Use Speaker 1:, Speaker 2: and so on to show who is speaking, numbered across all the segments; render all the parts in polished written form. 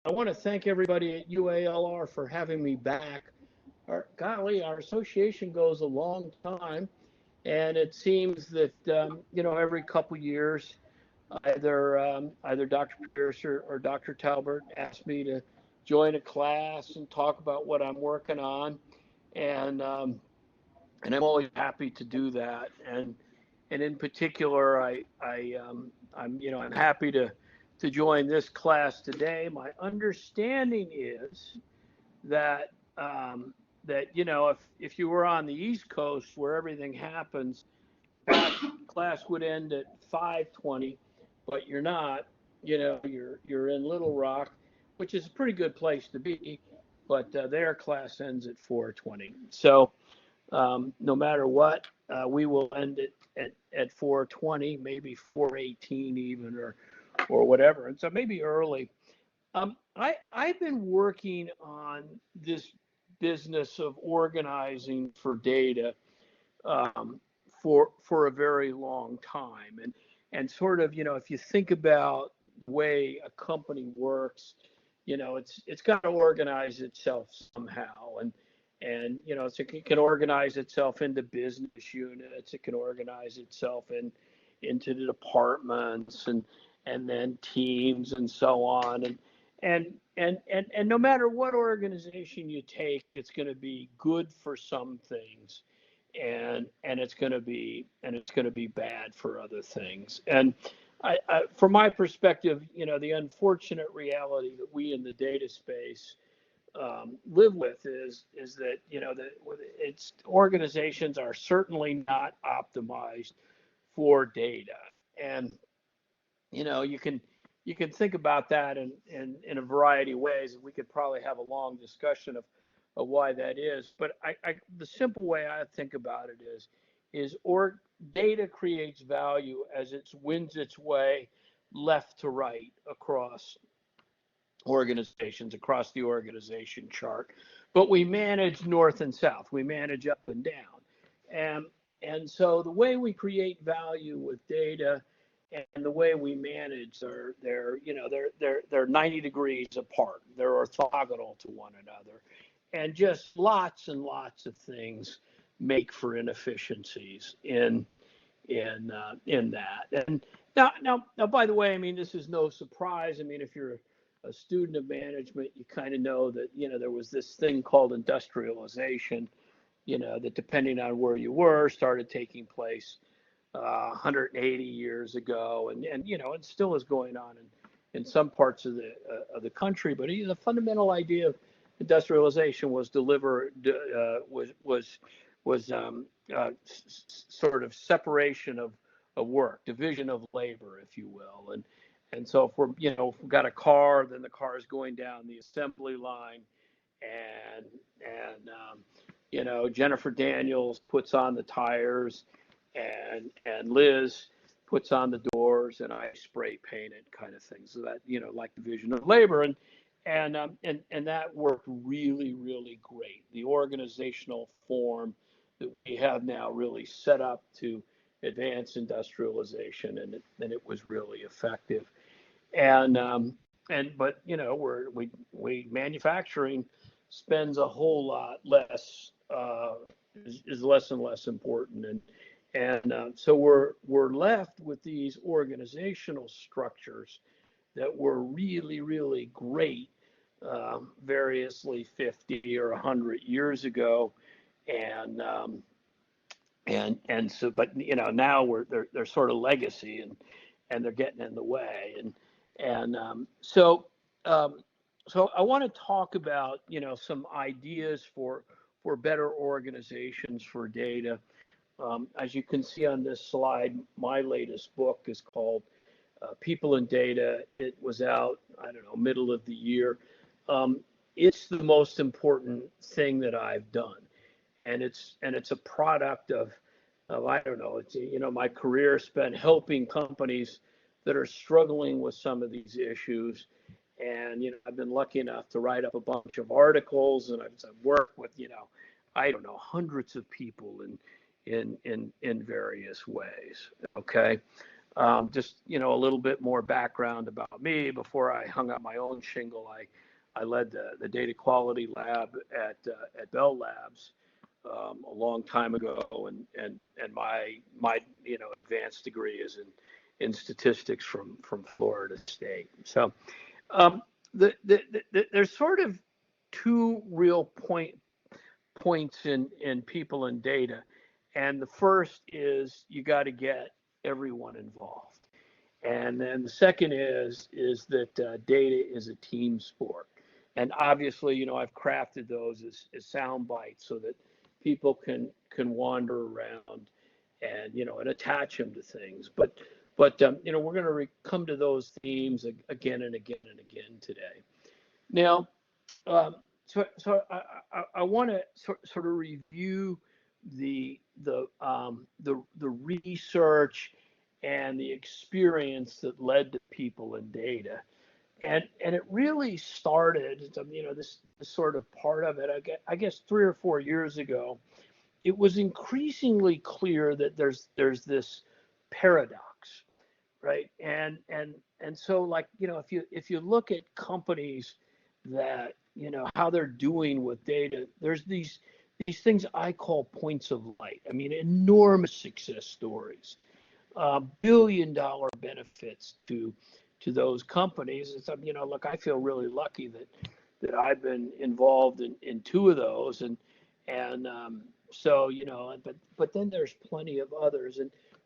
Speaker 1: I want to thank everybody at UALR for having me back. Golly, our association goes a long time, and it seems that every couple years, either Dr. Pierce or Dr. Talbert asked me to join a class and talk about what I'm working on, and and I'm always happy to do that. And in particular, I'm happy to join this class today. My understanding is that um, if you were on the East Coast where everything happens, class would end at 5:20, but you're not. You're in Little Rock, which is a pretty good place to be, but their class ends at 4:20. So no matter what, we will end it at 4:20, maybe 4:18 even, or whatever. And so maybe early. I've been working on this business of organizing for data um, for a very long time, and sort of if you think about the way a company works, it's got to organize itself somehow, and so it can organize itself into business units, it can organize itself into the departments and then teams and so on, and no matter what organization you take, it's going to be good for some things, and it's going to be bad for other things. And from my perspective, the unfortunate reality that we in the data space live with is that that it's organizations are certainly not optimized for data, and you can think about that in a variety of ways, and we could probably have a long discussion of why that is. But the simple way I think about it is data creates value as it wins its way left to right across organizations, across the organization chart. But we manage north and south, we manage up and down. And so the way we create value with data and the way we manage, they're 90 degrees apart. They're orthogonal to one another, and just lots and lots of things make for inefficiencies in that. And now, by the way, I mean, this is no surprise. I mean, if you're a student of management, you kind of know that there was this thing called industrialization, that depending on where you were, started taking place 180 years ago, and it still is going on in some parts of the country. But the fundamental idea of industrialization was sort of separation of work, division of labor, if you will. And so if we've got a car, then the car is going down the assembly line, and Jennifer Daniels puts on the tires, and Liz puts on the doors, and I spray paint it, kind of thing. So that like division of labor, and that worked really, really great. The organizational form that we have now really set up to advance industrialization, and it was really effective. But we manufacturing spends a whole lot less, is less and less important, and so we're left with these organizational structures that were really, really great, variously 50 or 100 years ago, and so, but now they're sort of legacy, and they're getting in the way, and so I want to talk about some ideas for better organizations for data. As you can see on this slide, my latest book is called People and Data. It was out, I don't know, middle of the year. It's the most important thing that I've done, and it's a product of I don't know. It's my career spent helping companies that are struggling with some of these issues, and I've been lucky enough to write up a bunch of articles, and I've worked with I don't know, hundreds of people in various ways. Okay. Just, a little bit more background about me. Before I hung up my own shingle, I led the data quality lab at Bell Labs a long time ago, and my advanced degree is in statistics from Florida State. So there's sort of two real points in people and data, and the first is you got to get everyone involved. And then the second is that data is a team sport. And obviously, I've crafted those as sound bites so that people can wander around and attach them to things. But we're going to come to those themes again and again and again today. Now, so I want to sort of review the research and the experience that led to people and data, and it really started. This sort of part of it. I guess 3 or 4 years ago, it was increasingly clear that there's this paradox, right? And so, like, if you look at companies that how they're doing with data, there's these things I call points of light. I mean, enormous success stories, billion-dollar benefits to those companies. It's, look, I feel really lucky that I've been involved in 2 of those, and so but then there's plenty of others,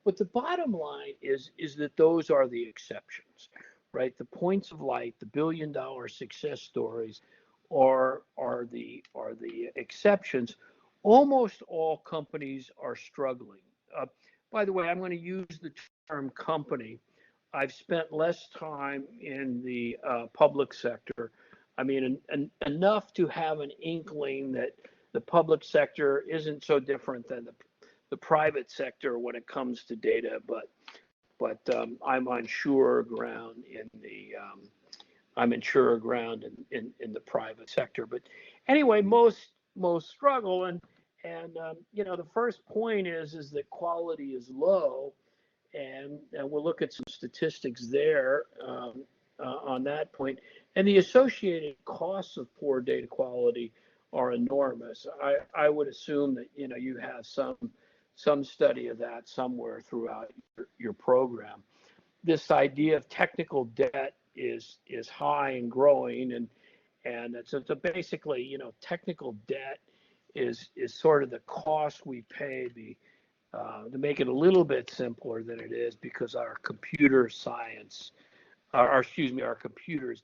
Speaker 1: but the bottom line is that those are the exceptions, right? The points of light, the billion-dollar success stories, are the exceptions. Almost all companies are struggling. By the way, I'm going to use the term company. I've spent less time in the public sector. I mean, enough to have an inkling that the public sector isn't so different than the private sector when it comes to data, but I'm on surer ground in the private sector. But anyway, most struggle, and the first point is that quality is low, and we'll look at some statistics there on that point, and the associated costs of poor data quality are enormous. I would assume that you have some study of that somewhere throughout your program. This idea of technical debt is high and growing, and so basically, technical debt is sort of the cost we pay to make it a little bit simpler than it is, because our computers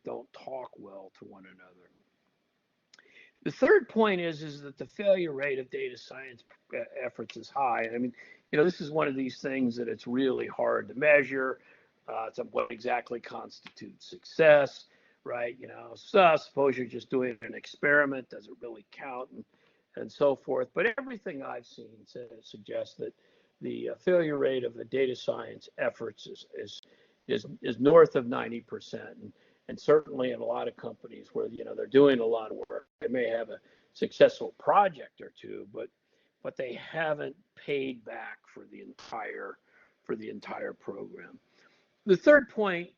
Speaker 1: don't talk well to one another. The third point is that the failure rate of data science efforts is high. I mean, this is one of these things that it's really hard to measure. What exactly constitutes success, right? So suppose you're just doing an experiment, does it really count, and so forth. But everything I've seen suggests that the failure rate of the data science efforts is north of 90%, and certainly in a lot of companies where they're doing a lot of work, they may have a successful project or two, but they haven't paid back for the entire program. The third point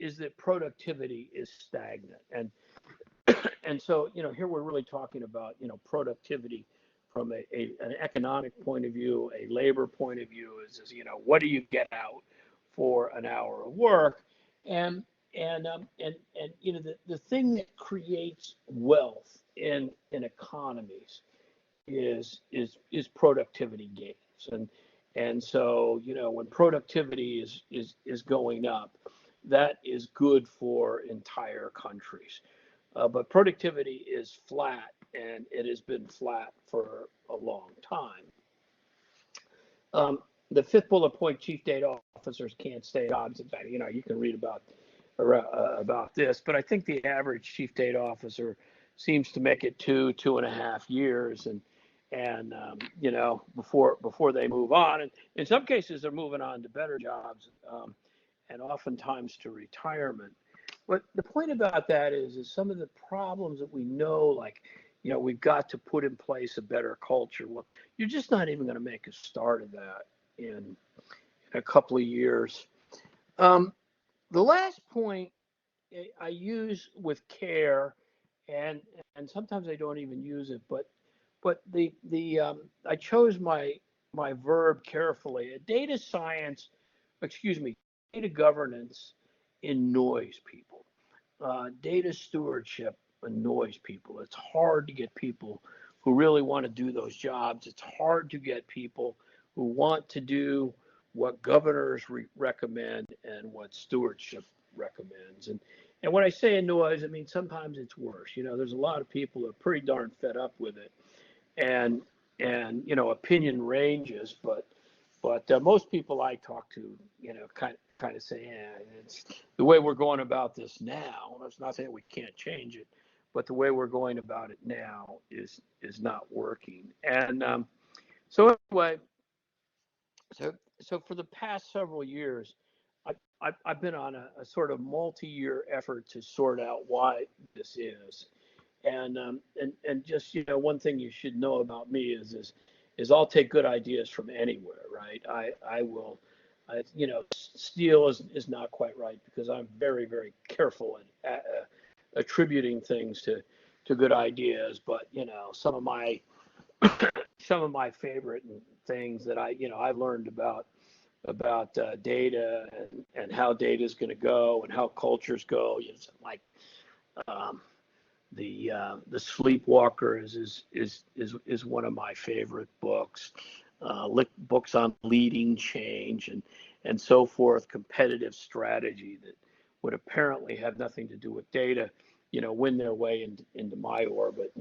Speaker 1: is that productivity is stagnant, and so here we're really talking about productivity from an economic point of view, a labor point of view. Is what do you get out for an hour of work, and the thing that creates wealth in economies is productivity gains, and so when productivity is going up, that is good for entire countries. But productivity is flat, and it has been flat for a long time. The fifth bullet point: chief data officers can't stay jobs. In fact, you can read about this, but I think the average chief data officer seems to make it 2.5 years, and before they move on, and in some cases they're moving on to better jobs, and oftentimes to retirement. But the point about that is some of the problems that we know, like we've got to put in place a better culture. Well, you're just not even going to make a start of that in a couple of years. Um, the last point I use with care, and and sometimes I don't even use it, but the I chose my verb carefully. A data science, excuse me, data governance annoys people. Data stewardship annoys people. It's hard to get people who really want to do those jobs. It's hard to get people who want to do what governors recommend and what stewardship recommends. And when I say annoys, I mean sometimes it's worse. There's a lot of people who are pretty darn fed up with it, and opinion ranges, but most people I talk to, kind of say, yeah, it's the way we're going about this now. That's not saying we can't change it, but the way we're going about it now is not working. And so anyway, so so for the past several years, I've been on a sort of multi-year effort to sort out why this is. And just one thing you should know about me is I'll take good ideas from anywhere, right? I will, steal is not quite right because I'm very very careful at attributing things to good ideas. But some of my favorite things that I've learned about data and how data is going to go and how cultures go. Like um, the Sleepwalker is one of my favorite books. Books on leading change and so forth, competitive strategy that would apparently have nothing to do with data, win their way into my orbit.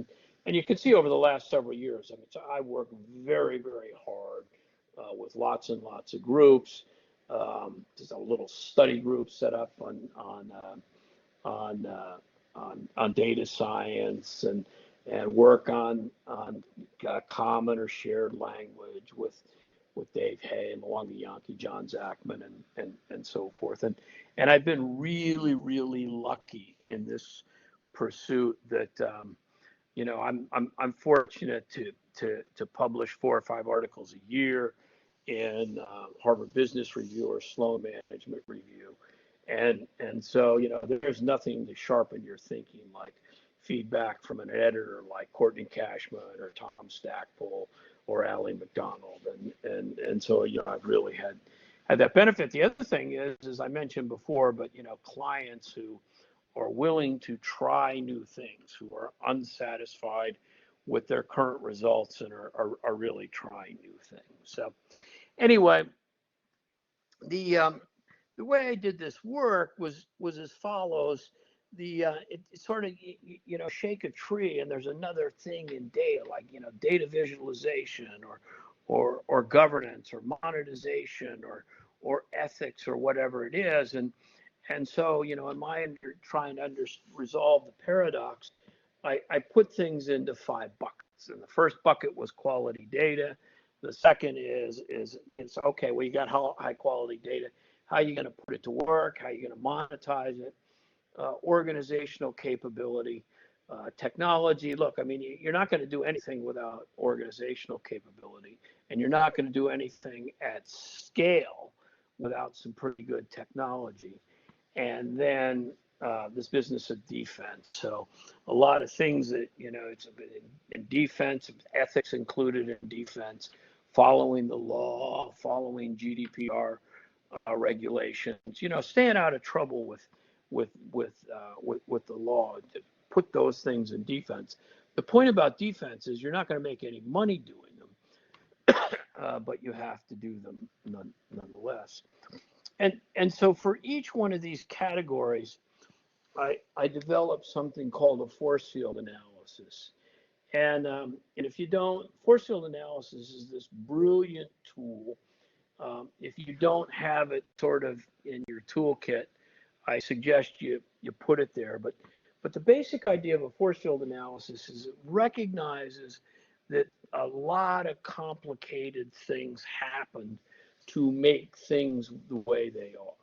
Speaker 1: And you can see over the last several years, I mean, so I work very, very hard with lots and lots of groups. There's a little study group set up on on data science and work on common or shared language with Dave Hay and Luongo Yankee, John Zachman, and so forth. And I've been really really lucky in this pursuit that I'm fortunate to publish 4 or 5 articles a year in Harvard Business Review or Sloan Management Review, and so there's nothing to sharpen your thinking like feedback from an editor like Courtney Cashman or Tom Stackpole or Ally McDonald, and so I've really had that benefit. The other thing is, as I mentioned before, but clients who are willing to try new things, who are unsatisfied with their current results and are really trying new things. So anyway, the way I did this work was as follows. It sort of shake a tree and there's another thing in data like data visualization or governance or monetization or ethics or whatever it is. And so, in my trying to resolve the paradox, I put things into 5 buckets. And the first bucket was quality data. The second is it's okay. Well, you got high quality data. How are you going to put it to work? How are you going to monetize it? Organizational capability, technology. Look, I mean, you're not going to do anything without organizational capability, and you're not going to do anything at scale without some pretty good technology. And then this business of defense. So a lot of things that it's in defense, ethics included in defense, following the law, following GDPR regulations. Staying out of trouble with the law. To put those things in defense. The point about defense is you're not going to make any money doing them, but you have to do them nonetheless. And so for each one of these categories, I developed something called a force field analysis. And if you don't, force field analysis is this brilliant tool. If you don't have it sort of in your toolkit, I suggest you put it there. But the basic idea of a force field analysis is it recognizes that a lot of complicated things happen to make things the way they are.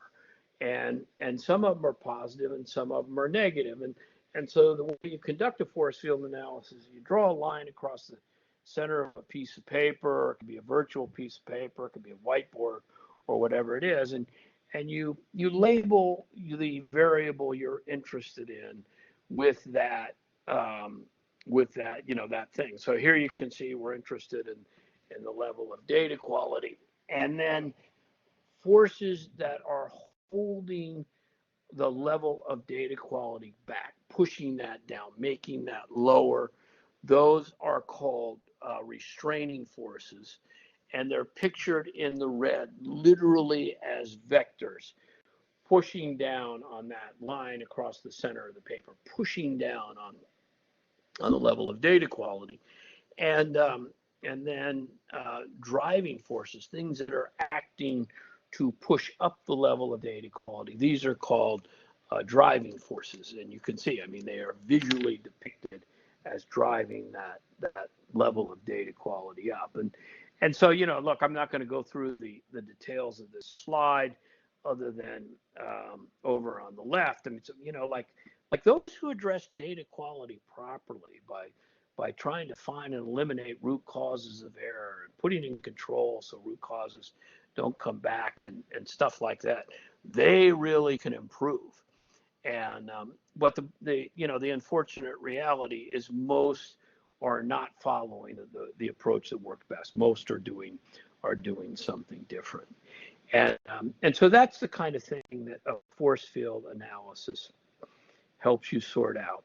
Speaker 1: And some of them are positive and some of them are negative. And so the way you conduct a force field analysis, you draw a line across the center of a piece of paper, or it could be a virtual piece of paper, it could be a whiteboard or whatever it is. and you label the variable you're interested in with that that thing. So here you can see we're interested in the level of data quality, and then forces that are holding the level of data quality back, pushing that down, making that lower. Those are called restraining forces, and they're pictured in the red literally as vectors, pushing down on that line across the center of the paper, pushing down on the level of data quality. And then driving forces, things that are acting to push up the level of data quality. These are called driving forces, and you can see, I mean, they are visually depicted as driving that level of data quality up. And so, look, I'm not going to go through the details of this slide, other than over on the left. I mean, so, like those who address data quality properly by trying to find and eliminate root causes of error and putting in control so root causes don't come back and stuff like that, they really can improve. And but the unfortunate reality is most are not following the approach that worked best. Most are doing something different. And so that's the kind of thing that a force field analysis helps you sort out.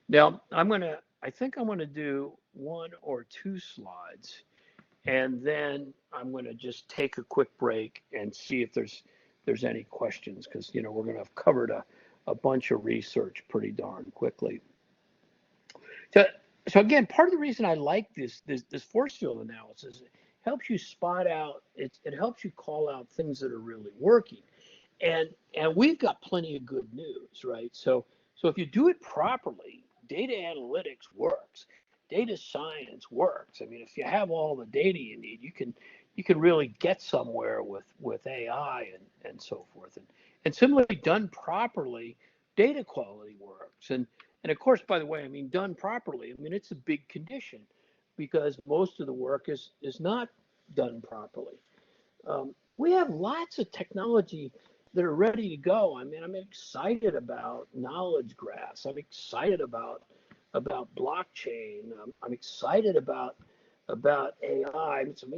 Speaker 1: Now, I think I'm going to do one or two slides, and then I'm going to just take a quick break and see if there's any questions, because we're going to have covered a bunch of research pretty darn quickly. So again, part of the reason I like this force field analysis, it helps you spot out, it helps you call out things that are really working. And we've got plenty of good news, right? So if you do it properly, data analytics works, data science works. I mean, if you have all the data you need, you can really get somewhere with AI and so forth. And similarly, done properly, data quality works. And of course, by the way, I mean, done properly, I mean, it's a big condition, because most of the work is not done properly. We have lots of technology that are ready to go. I mean, I'm excited about knowledge graphs. I'm excited about blockchain. I'm excited about AI. Some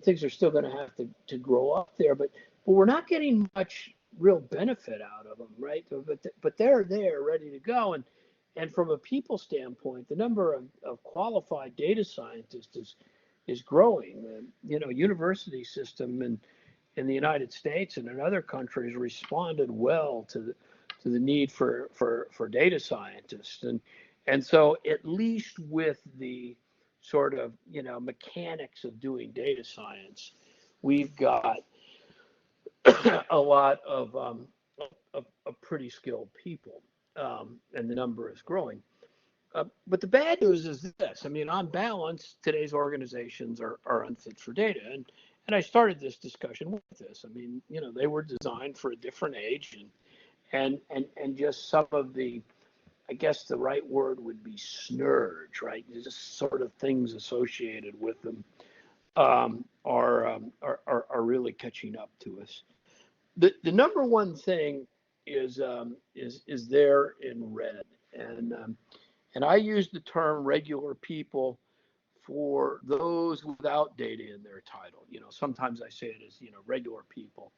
Speaker 1: things are still going to have to grow up there, but we're not getting much real benefit out of them, right? But they're there, ready to go. And from a people standpoint, the number of qualified data scientists is growing. University system in the United States and in other countries responded well to the need for data scientists. And so, at least with the sort of mechanics of doing data science, we've got a lot of pretty skilled people, and the number is growing. But the bad news is this. I mean, on balance, today's organizations are unfit for data. And I started this discussion with this. I mean, they were designed for a different age, and just some of the, I guess the right word would be snurge, right? Just sort of things associated with them are really catching up to us. The number one thing is there in red, and I use the term regular people for those without data in their title. Sometimes I say it as regular people,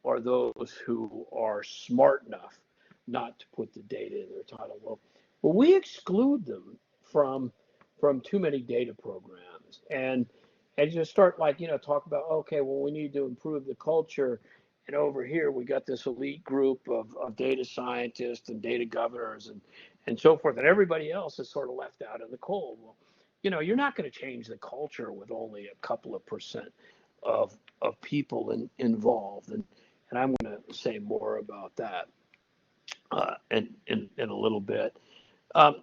Speaker 1: or those who are smart enough not to put the data in their title. Well, we exclude them from too many data programs, and just start talk about, okay, well, we need to improve the culture. And over here, we got this elite group of data scientists and data governors and so forth. And everybody else is sort of left out in the cold. Well, you're not going to change the culture with only a couple of percent of people involved. And I'm going to say more about that in a little bit. I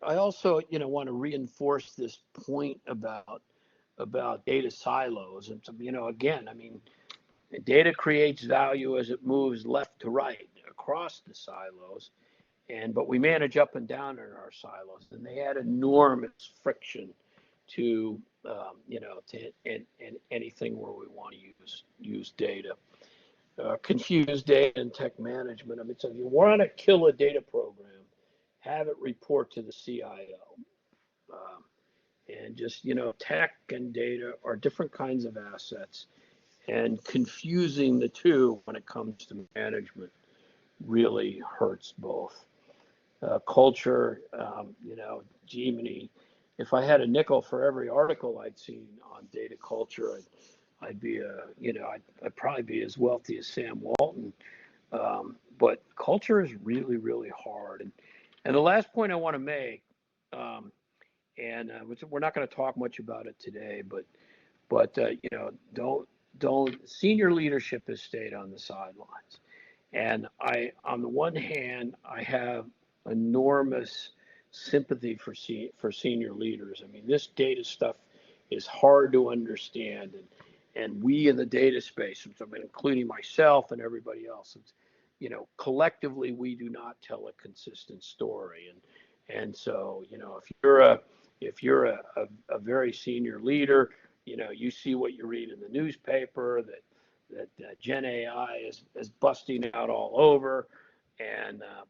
Speaker 1: also, want to reinforce this point about data silos. And so, again, I mean, data creates value as it moves left to right across the silos, but we manage up and down in our silos, and they add enormous friction to anything where we want to use data. confuse data and tech management. I mean, so if you want to kill a data program, have it report to the CIO. And just, tech and data are different kinds of assets, and confusing the two when it comes to management really hurts both. Culture, Gemini, if I had a nickel for every article I'd seen on data culture, I'd be I'd probably be as wealthy as Sam Walton. But culture is really, really hard. And the last point I want to make, we're not going to talk much about it today, but don't senior leadership has stayed on the sidelines. And on the one hand, I have enormous sympathy for senior leaders. I mean, this data stuff is hard to understand, and we in the data space, including myself and everybody else, collectively we do not tell a consistent story. And so, if you're a very senior leader, you see what you read in the newspaper that Gen AI is busting out all over,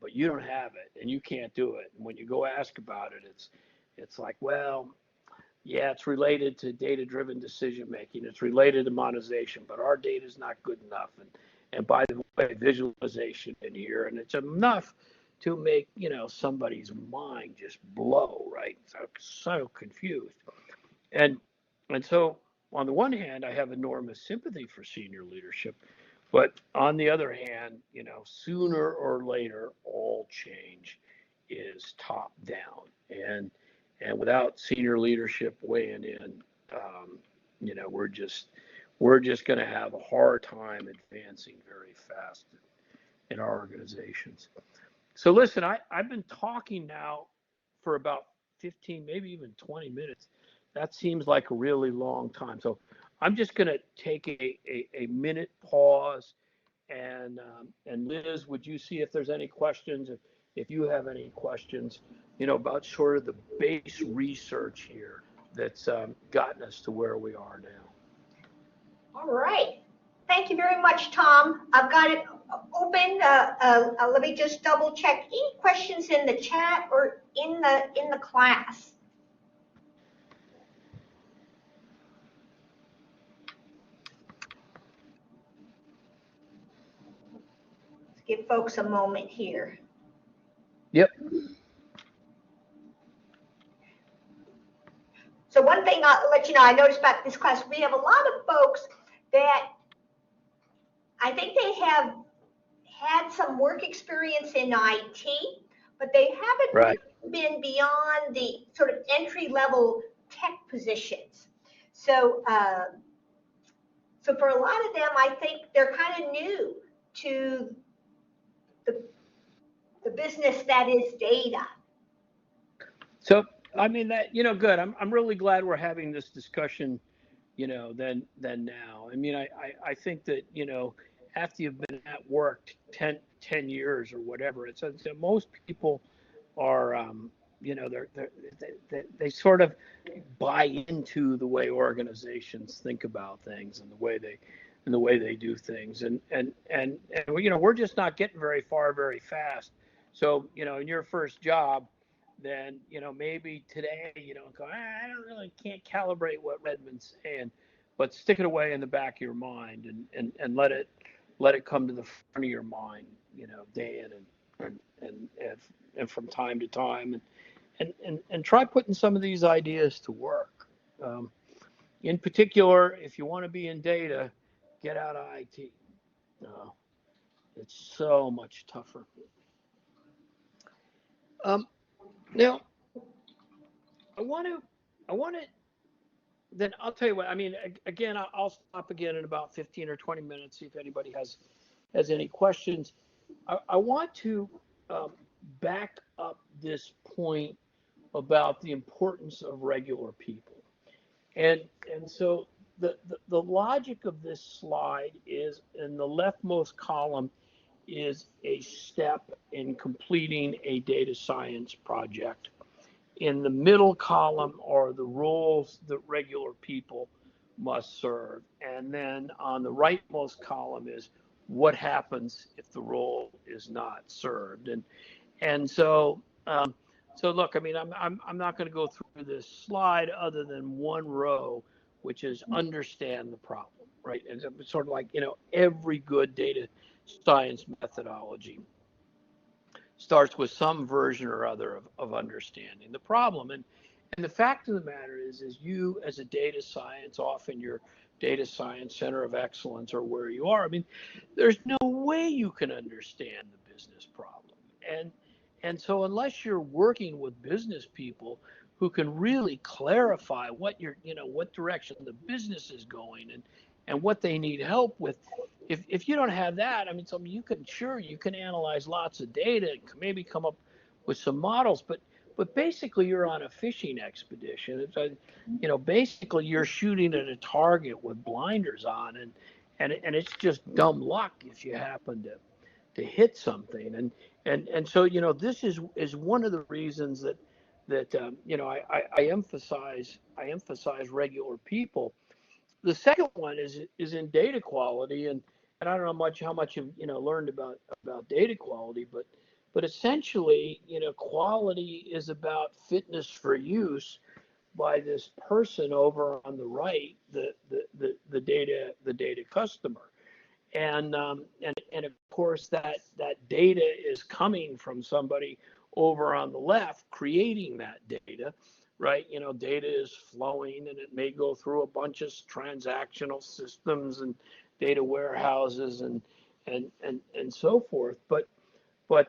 Speaker 1: but you don't have it and you can't do it. And when you go ask about it, it's like, well, yeah, it's related to data-driven decision making. It's related to monetization, but our data is not good enough. And by the way, visualization in here, and it's enough to make somebody's mind just blow, right? So confused. And so on the one hand, I have enormous sympathy for senior leadership, but on the other hand, sooner or later, all change is top down, and without senior leadership weighing in, we're just going to have a hard time advancing very fast in our organizations. So listen, I've been talking now for about 15, maybe even 20 minutes. That seems like a really long time. So I'm just going to take a minute pause. And Liz, would you see if there's any questions? If you have any questions, about sort of the base research here that's gotten us to where we are now.
Speaker 2: All right. Thank you very much, Tom. I've got it open. Let me just double check. Any questions in the chat or in the class? Let's give folks a moment here.
Speaker 1: Yep.
Speaker 2: So one thing I'll let you know, I noticed about this class, we have a lot of folks that I think they have had some work experience in IT, but they haven't been beyond the sort of entry-level tech positions. So, so for a lot of them, I think they're kind of new to the business that is data.
Speaker 1: So, I mean, that, good. I'm really glad we're having this discussion, than now. I mean, I think that, after you've been at work 10 years or whatever, it's most people are, they sort of buy into the way organizations think about things and the way they do things. And we're just not getting very far very fast. So, in your first job, then, maybe today, go, I can't calibrate what Redman's saying, but stick it away in the back of your mind and let it come to the front of your mind, day in and from time to time, and try putting some of these ideas to work. In particular, if you want to be in data, get out of IT. It's so much tougher. Now, I want to, then I'll tell you what, I mean, again, I'll stop again in about 15 or 20 minutes, see if anybody has any questions. I want to back up this point about the importance of regular people. And so the logic of this slide is in the leftmost column is a step in completing a data science project. In the middle column are the roles that regular people must serve. And then on the rightmost column is what happens if the role is not served. And so so look, I mean, I'm not going to go through this slide other than one row, which is understand the problem, right? And it's sort of like, you know, every good data science methodology starts with some version or other of understanding the problem. And the fact of the matter is you as a data science, often your data science center of excellence or where you are, I mean, there's no way you can understand the business problem. And so unless you're working with business people who can really clarify what what direction the business is going and what they need help with, if you don't have that, I mean, so you can analyze lots of data and maybe come up with some models, but basically you're on a fishing expedition. Basically you're shooting at a target with blinders on, and it's just dumb luck if you happen to hit something. And so this is one of the reasons that I emphasize regular people. The second one is in data quality, and I don't know how much you've learned about data quality, but essentially, quality is about fitness for use by this person over on the right, the data customer. And of course that data is coming from somebody over on the left creating that data, right? Data is flowing, and it may go through a bunch of transactional systems and data warehouses and so forth. But by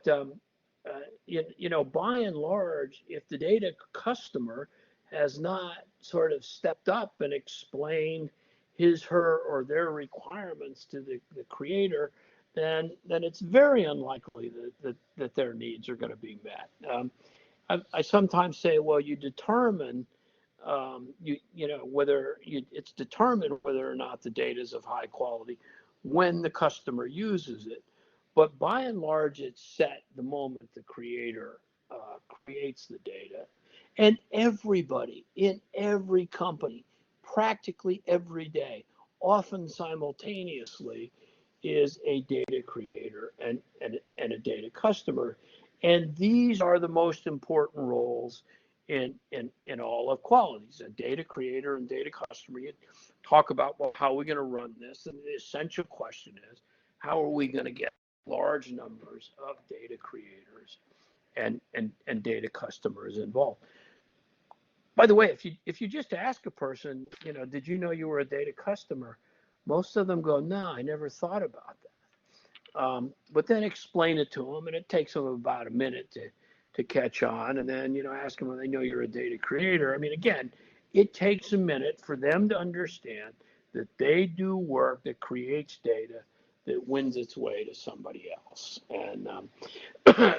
Speaker 1: and large, if the data customer has not sort of stepped up and explained his, her, or their requirements to the creator, then it's very unlikely that their needs are going to be met. I sometimes say, well, you determine it's determined whether or not the data is of high quality when the customer uses it. But by and large, it's set the moment the creator creates the data. And everybody in every company, practically every day, often simultaneously, is a data creator and a data customer. And these are the most important roles in all of qualities: a data creator and data customer. You talk about, well, how are we going to run this? And the essential question is, how are we going to get large numbers of data creators and data customers involved? By the way, if you just ask a person, did you know you were a data customer? Most of them go, no, I never thought about that. But then explain it to them, and it takes them about a minute to catch on. And then, ask them when they know you're a data creator. I mean, again, it takes a minute for them to understand that they do work that creates data that wins its way to somebody else. And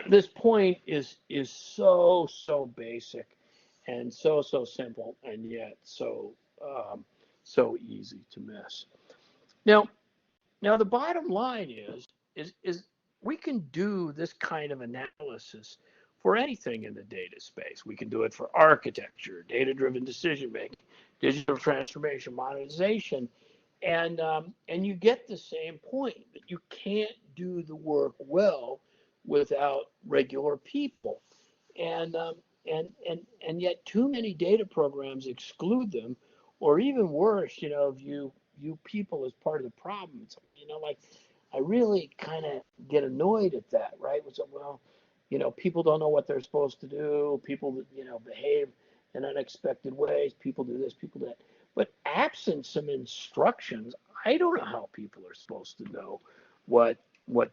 Speaker 1: this point is so basic and so simple, and yet so easy to miss. Now the bottom line is we can do this kind of analysis for anything in the data space. We can do it for architecture, data-driven decision making, digital transformation, monetization, and you get the same point, that you can't do the work well without regular people. And yet too many data programs exclude them, or even worse, view people as part of the problem. It's, like, I really kind of get annoyed at that, right? So, well, people don't know what they're supposed to do. People, behave in unexpected ways. People do this, people do that. But absent some instructions, I don't know how people are supposed to know what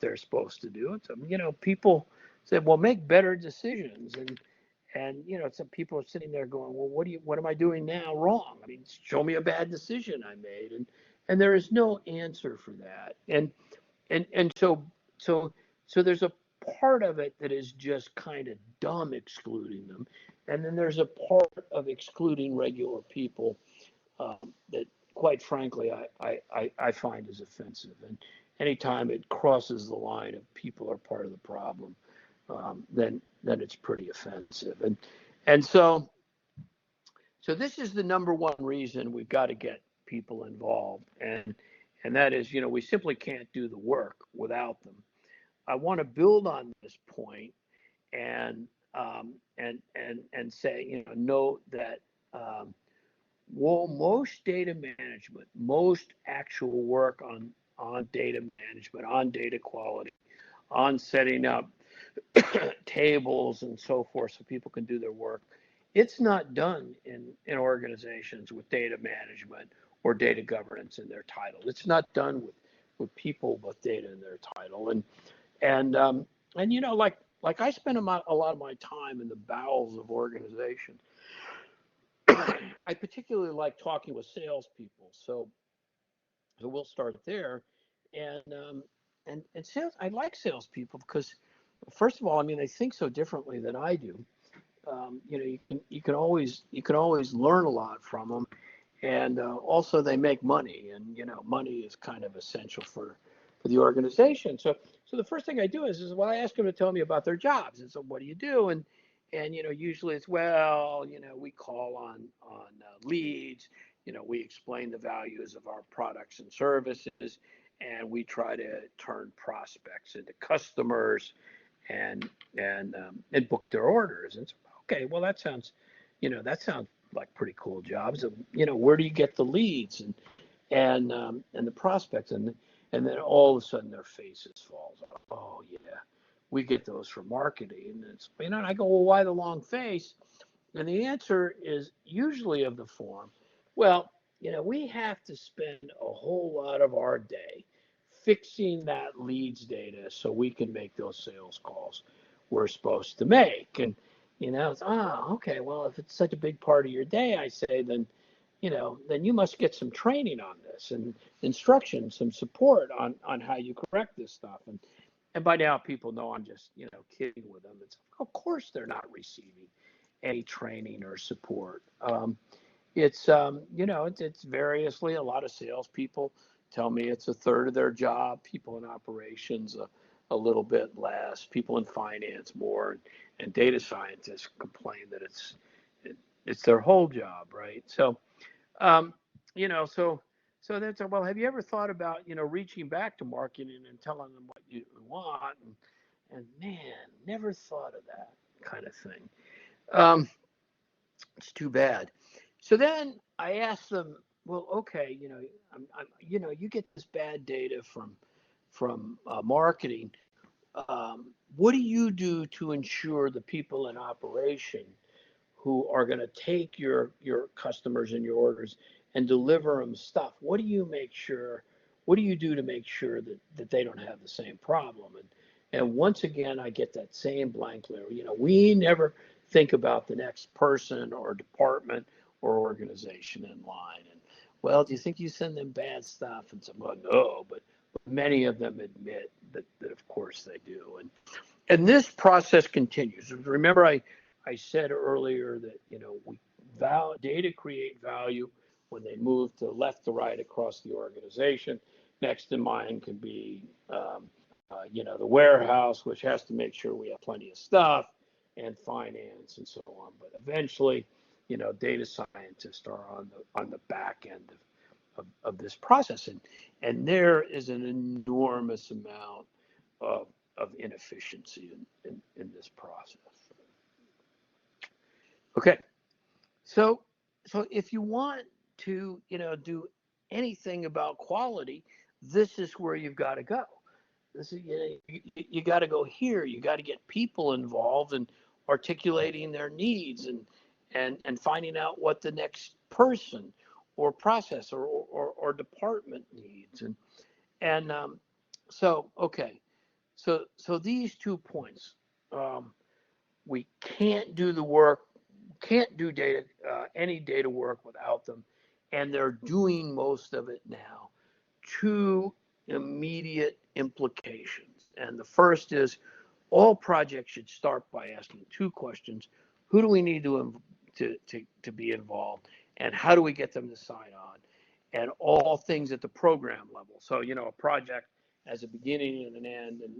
Speaker 1: they're supposed to do. So, people say, well, make better decisions, and some people are sitting there going, well, what am I doing now wrong? I mean, show me a bad decision I made, and there is no answer for that. And so there's a part of it that is just kind of dumb, excluding them, and then there's a part of excluding regular people that, quite frankly, I find is offensive. And anytime it crosses the line of people are part of the problem, then it's pretty offensive. And so this is the number one reason we've got to get people involved. and that is, we simply can't do the work without them. I want to build on this point and say, note that well, most data management, most actual work on data management, on data quality, on setting up tables and so forth so people can do their work. It's not done in organizations with data management or data governance in their title. It's not done with people with data in their title. And like I spend a lot of my time in the bowels of organizations. I particularly like talking with salespeople. So we'll start there. And sales, I like salespeople because, first of all, I mean, they think so differently than I do. You can always learn a lot from them, and also they make money, and money is kind of essential for the organization. So the first thing I do is well, I ask them to tell me about their jobs, and so what do you do? And usually it's well, we call on leads, we explain the values of our products and services, and we try to turn prospects into customers and book their orders. And so, okay, well that sounds like pretty cool jobs. Where do you get the leads and the prospects, and then all of a sudden their faces falls off. Oh yeah, we get those from marketing. And it's and I go, well, why the long face? And the answer is usually of the form, well, we have to spend a whole lot of our day fixing that leads data so we can make those sales calls we're supposed to make. And it's okay, well, if it's such a big part of your day, I say, then you must get some training on this and instruction, some support on how you correct this stuff. And by now people know I'm just, kidding with them. It's of course they're not receiving any training or support. It's variously, a lot of salespeople tell me it's a third of their job, people in operations a little bit less, people in finance more, and data scientists complain that it's their whole job, right? Um, so that's well. Have you ever thought about reaching back to marketing and telling them what you want? And man, never thought of that kind of thing. Um, it's too bad. So then I asked them, well, okay, you get this bad data from marketing. What do you do to ensure the people in operation who are going to take your customers and your orders and deliver them stuff? What do you make sure? What do you do to make sure that they don't have the same problem? And once again, I get that same blank there. We never think about the next person or department or organization in line. And well, do you think you send them bad stuff? And some go, no, but many of them admit that of course they do. And this process continues. Remember, I said earlier that data create value when they move to left to right across the organization. Next in mind can be the warehouse, which has to make sure we have plenty of stuff, and finance and so on. But eventually, data scientists are on the back end of this process, and there is an enormous amount of inefficiency in this process. Okay, so if you want to do anything about quality, this is where you've got to go. This is you got to go here. You got to get people involved in articulating their needs and finding out what the next person or process or department needs. And so okay, so these 2 points, we can't do the work, can't do any data work without them, and they're doing most of it now. 2 immediate implications, and the first is all projects should start by asking 2 questions: who do we need to be involved, and how do we get them to sign on? And all things at the program level. So a project has a beginning and an end, and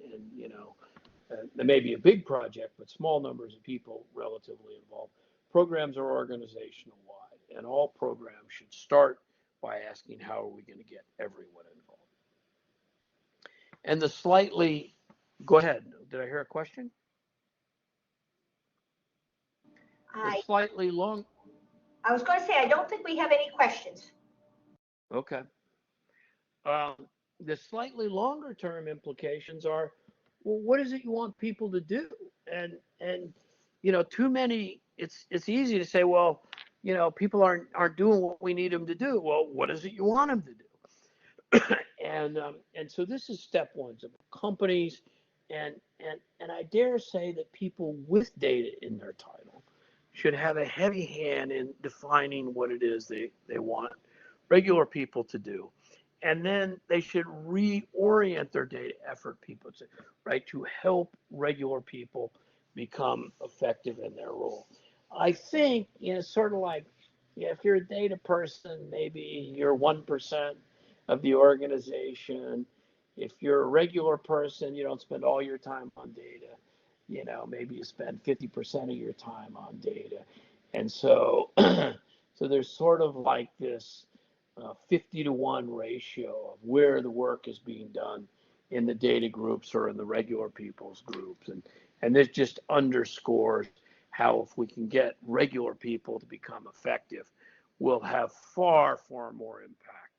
Speaker 1: there may be a big project, but small numbers of people relatively involved. Programs are organizational wide, and all programs should start by asking how are we going to get everyone involved. And the slightly, go ahead, did I hear a question? The slightly long.
Speaker 2: I was going to say, I don't think we have any questions.
Speaker 1: Okay. The slightly longer term implications are, well, what is it you want people to do? And too many. It's easy to say, well, people aren't doing what we need them to do. Well, what is it you want them to do? and so this is step one. So companies and I dare say that people with data in their title should have a heavy hand in defining what it is they want regular people to do. And then they should reorient their data effort people to, right, to help regular people become effective in their role. I think, sort of like, if you're a data person, maybe you're 1% of the organization. If you're a regular person, you don't spend all your time on data. Maybe you spend 50% of your time on data. And so, so there's sort of like this 50-to-1 ratio of where the work is being done in the data groups or in the regular people's groups. And this just underscores how if we can get regular people to become effective, we'll have far, far more impact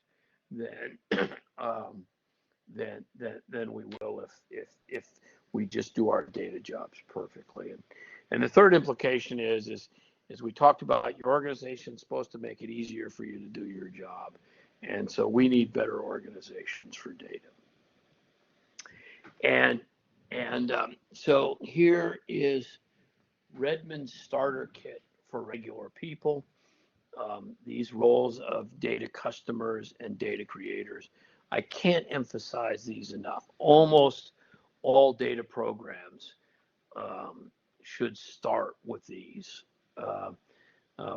Speaker 1: than than we will if we just do our data jobs perfectly. And the third implication is we talked about, your organization is supposed to make it easier for you to do your job. And so we need better organizations for data. And so here is Redman's starter kit for regular people. These roles of data customers and data creators. I can't emphasize these enough. Almost all data programs should start with these.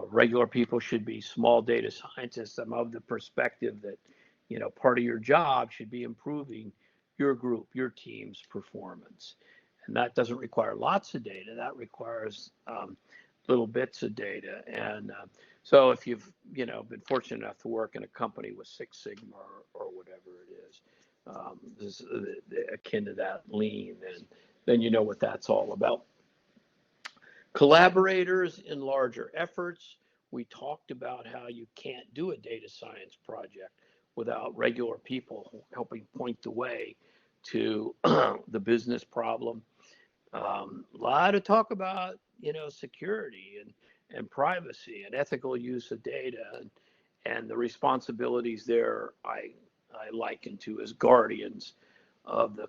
Speaker 1: Regular people should be small data scientists. I'm of the perspective that, part of your job should be improving your group, your team's performance. And that doesn't require lots of data. That requires little bits of data. And so if you've, been fortunate enough to work in a company with Six Sigma or whatever it is, this is akin to that lean, then you know what that's all about. Collaborators in larger efforts. We talked about how you can't do a data science project without regular people helping point the way to the business problem. A lot of talk about, security and privacy and ethical use of data, and the responsibilities there I liken to as guardians of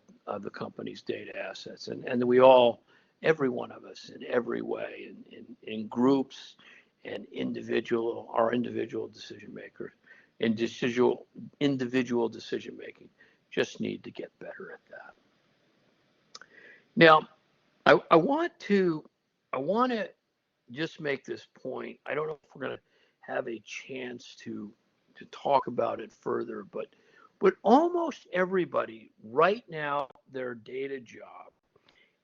Speaker 1: the company's data assets. And we all, every one of us in every way, in groups and our individual decision makers, and individual decision making, just need to get better at that. Now, I want to just make this point. I don't know if we're going to have a chance to talk about it further, but almost everybody right now, their data job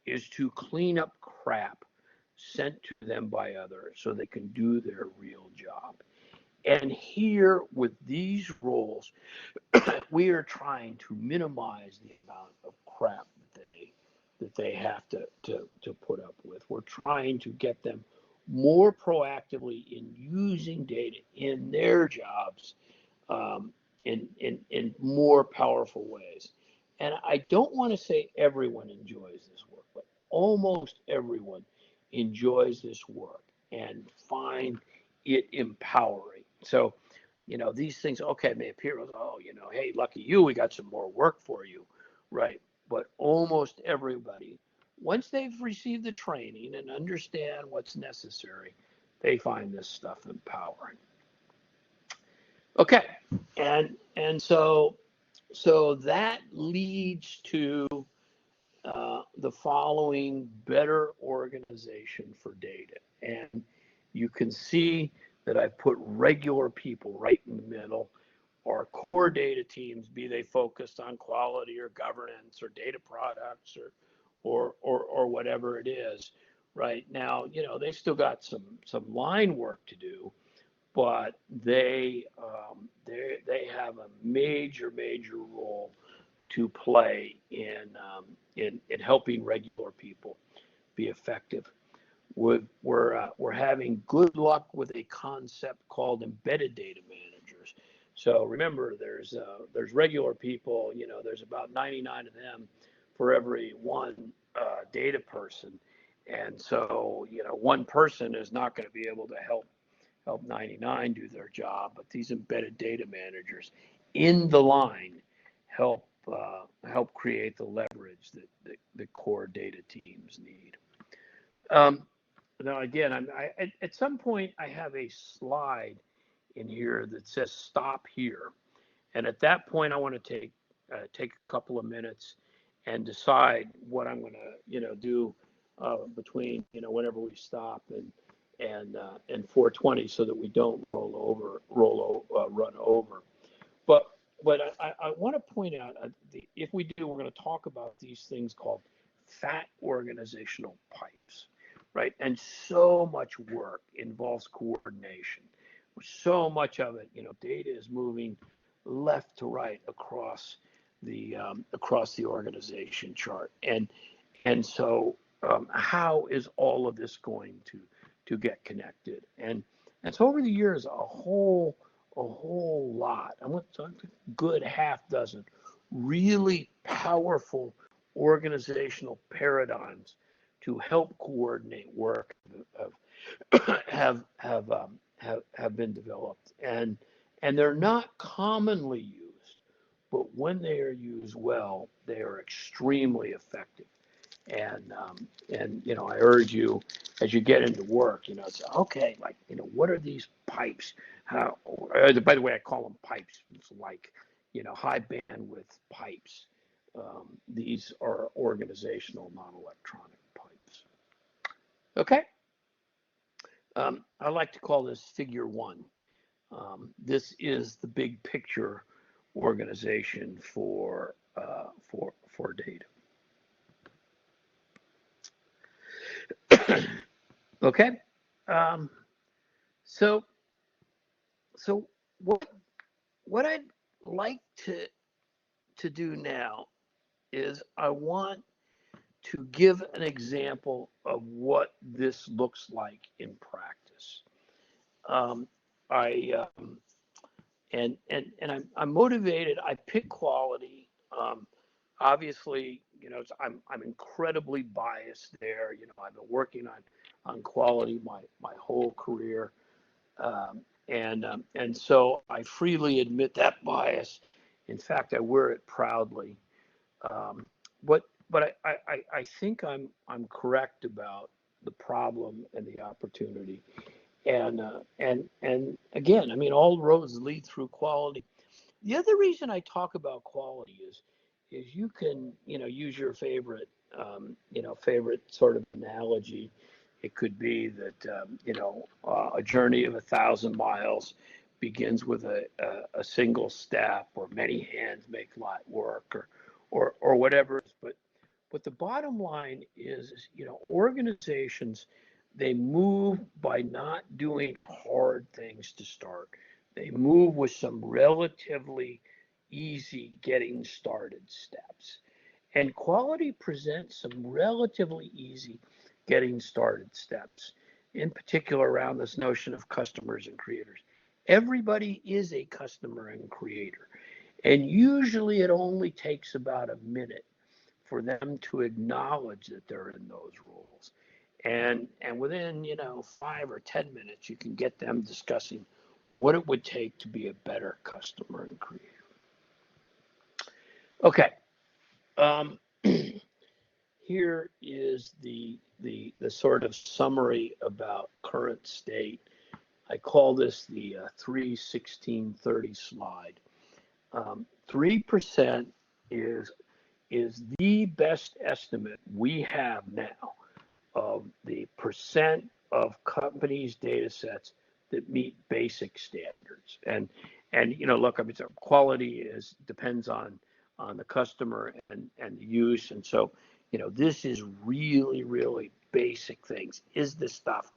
Speaker 1: is to clean up crap sent to them by others so they can do their real job. And here with these roles, we are trying to minimize the amount of crap that they have to put up with. We're trying to get them more proactively in using data in their jobs in more powerful ways. And I don't want to say everyone enjoys this work, but almost everyone enjoys this work and find it empowering. So, these things, okay, may appear as, oh, hey, lucky you, we got some more work for you, right? But almost everybody, once they've received the training and understand what's necessary, they find this stuff empowering. Okay, and so that leads to the following: better organization for data. And you can see that I've put regular people right in the middle. Our core data teams, be they focused on quality or governance or data products or whatever it is, right now, they still got some line work to do, but they have a major role to play in helping regular people be effective. We're having good luck with a concept called embedded data managers. So remember, there's regular people. There's about 99 of them for every one data person, and so one person is not going to be able to help 99 do their job, but these embedded data managers in the line help create the leverage that the core data teams need. Now again, at some point I have a slide in here that says stop here, and at that point I want to take a couple of minutes and decide what I'm going to do between whenever we stop and 4:20, so that we don't run over. But I want to point out, if we do, we're going to talk about these things called fat organizational pipes, right? And so much work involves coordination. So much of it, data is moving left to right across the organization chart, and so how is all of this going to get connected? And so over the years, a whole lot, I want a good half dozen really powerful organizational paradigms to help coordinate work have been developed, and they're not commonly used, but when they are used well, they are extremely effective. And I urge you, as you get into work, it's okay, like, what are these pipes? How, by the way, I call them pipes. It's like, high bandwidth pipes. These are organizational non-electronic pipes. Okay. I like to call this figure one. This is the big picture organization for data. Okay. So what I'd like to do now is I want to give an example of what this looks like in practice. I'm motivated. I pick quality. Obviously, I'm incredibly biased there. I've been working on quality my whole career, and so I freely admit that bias. In fact, I wear it proudly. But I think I'm correct about the problem and the opportunity. And again, I mean, all roads lead through quality. The other reason I talk about quality is you can use your favorite favorite sort of analogy. It could be that a journey of 1,000 miles begins with a single step, or many hands make light work, or whatever. But the bottom line is, organizations, they move by not doing hard things to start. They move with some relatively easy getting started steps. And quality presents some relatively easy getting started steps, in particular around this notion of customers and creators. Everybody is a customer and creator. And usually it only takes about a minute for them to acknowledge that they're in those roles. And within 5 or 10 minutes, you can get them discussing what it would take to be a better customer and creator. Okay. Here is the sort of summary about current state. I call this the 3-16-30 slide. 3% is the best estimate we have now of the percent of companies' data sets that meet basic standards. And look, I mean, so quality depends on the customer and the use. And so, this is really, really basic things. Is this stuff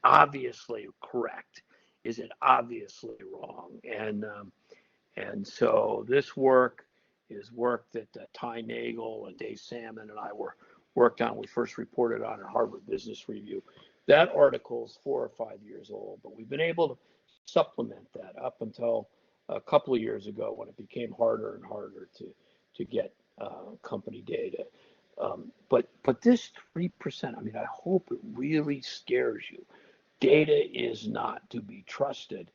Speaker 1: obviously correct? is it obviously wrong? And so this work is work that Ty Nagel and Dave Salmon and I worked on. We first reported on in Harvard Business Review. That article is 4 or 5 years old, but we've been able to supplement that up until a couple of years ago when it became harder and harder to get company data. But this 3%, I mean, I hope it really scares you. Data is not to be trusted.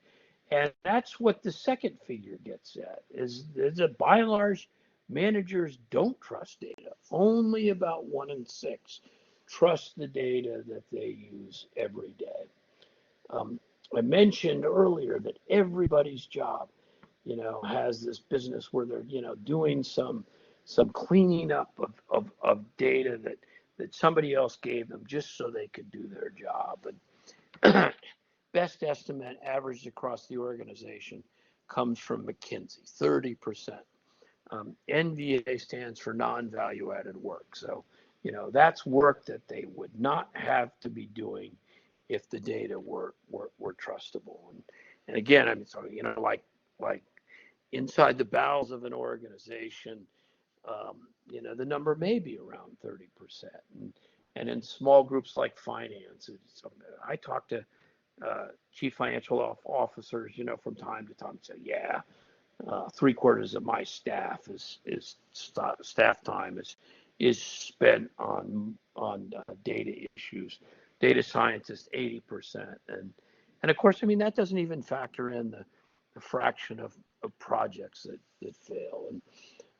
Speaker 1: And that's what the second figure gets at, is that by and large, managers don't trust data. Only about 1 in 6 trust the data that they use every day. I mentioned earlier that everybody's job, has this business where they're, doing some cleaning up of data that somebody else gave them just so they could do their job. And best estimate averaged across the organization comes from McKinsey, 30%. NVA stands for non-value added work. So, that's work that they would not have to be doing if the data were trustable. And again, I mean, so, like inside the bowels of an organization, the number may be around 30%. And in small groups like finance, I talk to chief financial officers, from time to time, say, yeah, 3/4 of my staff is staff time is spent on data issues. Data scientists 80%, and of course, I mean that doesn't even factor in the fraction of projects that fail,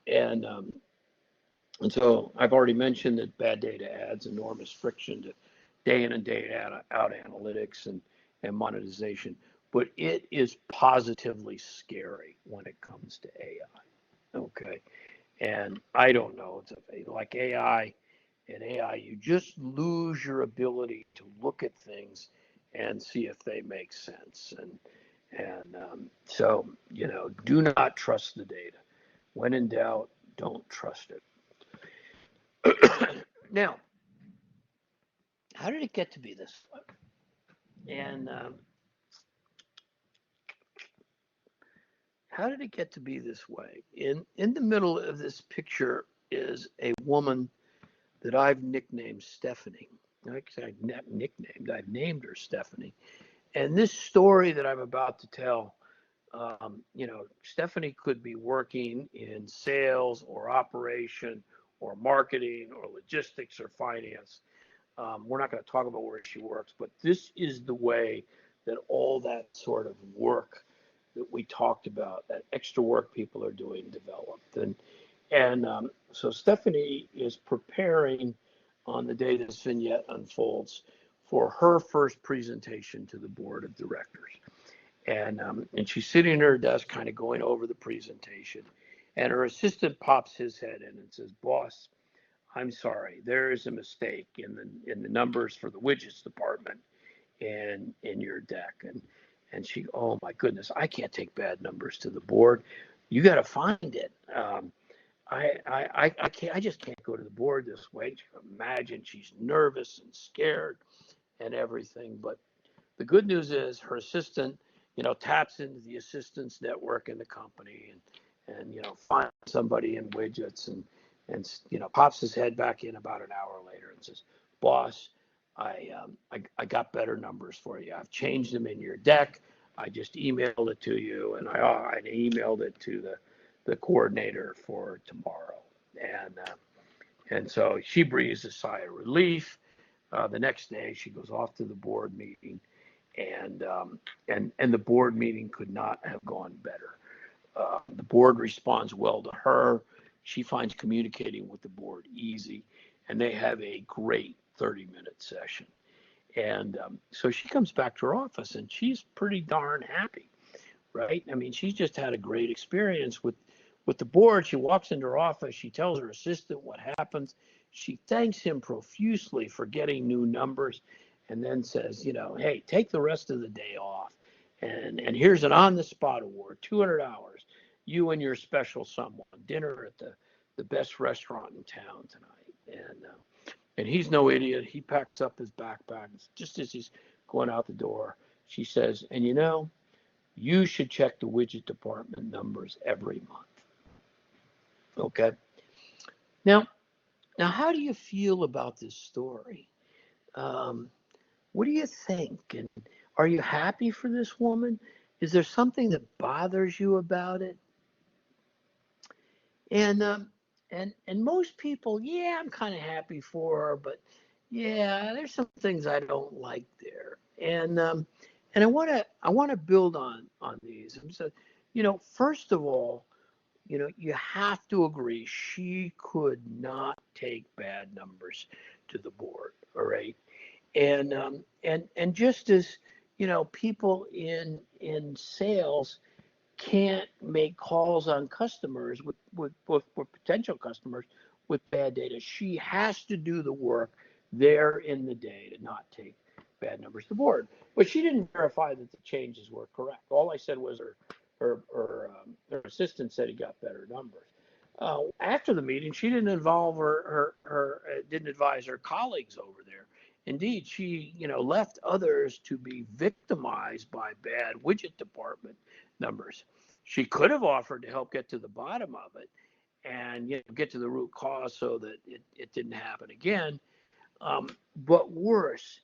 Speaker 1: and so I've already mentioned that bad data adds enormous friction to day in and day out analytics and monetization, but it is positively scary when it comes to AI. Okay. And I don't know, it's like AI, you just lose your ability to look at things and see if they make sense. So, do not trust the data. When in doubt, don't trust it. Now, how did it get to be this way? And how did it get to be this way? In the middle of this picture is a woman that I've nicknamed Stephanie. I've named her Stephanie. And this story that I'm about to tell, Stephanie could be working in sales or operation or marketing or logistics or finance. We're not going to talk about where she works, but this is the way that all that sort of work that we talked about, that extra work people are doing, developed. And so Stephanie is preparing on the day this vignette unfolds for her first presentation to the board of directors. And she's sitting at her desk kind of going over the presentation. And her assistant pops his head in and says, "Boss, I'm sorry, there is a mistake in the numbers for the widgets department in your deck." And she, "Oh my goodness, I can't take bad numbers to the board. You got to find it. I can't. I just can't go to the board this way." Imagine she's nervous and scared and everything. But the good news is her assistant, taps into the assistants network in the company and finds somebody in widgets and pops his head back in about an hour later and says, "Boss, I got better numbers for you. I've changed them in your deck. I just emailed it to you, and I emailed it to the coordinator for tomorrow." And so she breathes a sigh of relief. The next day, she goes off to the board meeting, and the board meeting could not have gone better. The board responds well to her. She finds communicating with the board easy, and they have a great 30-minute session. And so she comes back to her office, and she's pretty darn happy, right? I mean, she's just had a great experience with the board. She walks into her office. She tells her assistant what happens. She thanks him profusely for getting new numbers, and then says, "Hey, take the rest of the day off. And here's an on-the-spot award, $200. You and your special someone, dinner at the best restaurant in town tonight." And he's no idiot. He packs up his backpack just as he's going out the door. She says, and you know, you should check the widget department numbers every month. Okay. Now, how do you feel about this story? Um, what do you think? And are you happy for this woman? Is there something that bothers you about it? And most people, yeah, I'm kind of happy for her, but yeah, there's some things I don't like there. And I want to build on these. And so, first of all, you have to agree she could not take bad numbers to the board. All right. And just as people in sales can't make calls on customers with potential customers with bad data. She has to do the work there in the day to not take bad numbers to the board. But she didn't verify that the changes were correct. All I said was her assistant said he got better numbers. After the meeting, she didn't involve didn't advise her colleagues over there. Indeed, she left others to be victimized by bad widget department numbers. She could have offered to help get to the bottom of it and get to the root cause so that it didn't happen again. But worst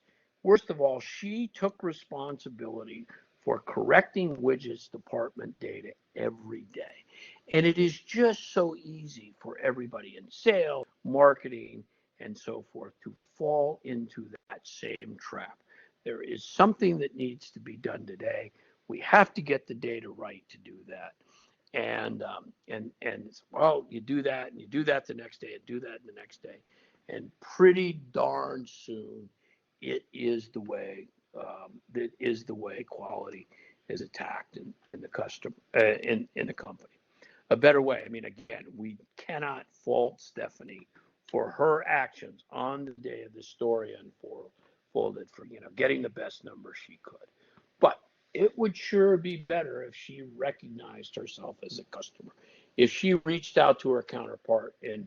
Speaker 1: of all, she took responsibility for correcting widgets department data every day. And it is just so easy for everybody in sales, marketing, and so forth to fall into that same trap. There is something that needs to be done today. We have to get the data right to do that. And well, you do that and you do that the next day and do that the next day, and pretty darn soon, it is the way that is the way quality is attacked in the customer in the company. A better way. I mean, again, we cannot fault Stephanie for her actions on the day of the story unfolded for getting the best number she could. But it would sure be better if she recognized herself as a customer. If she reached out to her counterpart in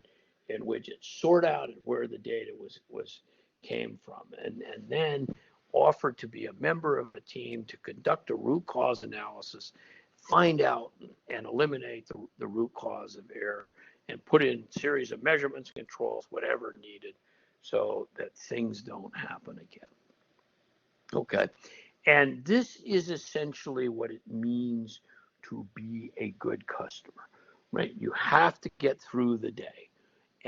Speaker 1: widgets, sort out where the data was came from, and then offered to be a member of a team to conduct a root cause analysis, find out and eliminate the root cause of error, and put in a series of measurements, controls, whatever needed, so that things don't happen again. Okay. And this is essentially what it means to be a good customer, right? You have to get through the day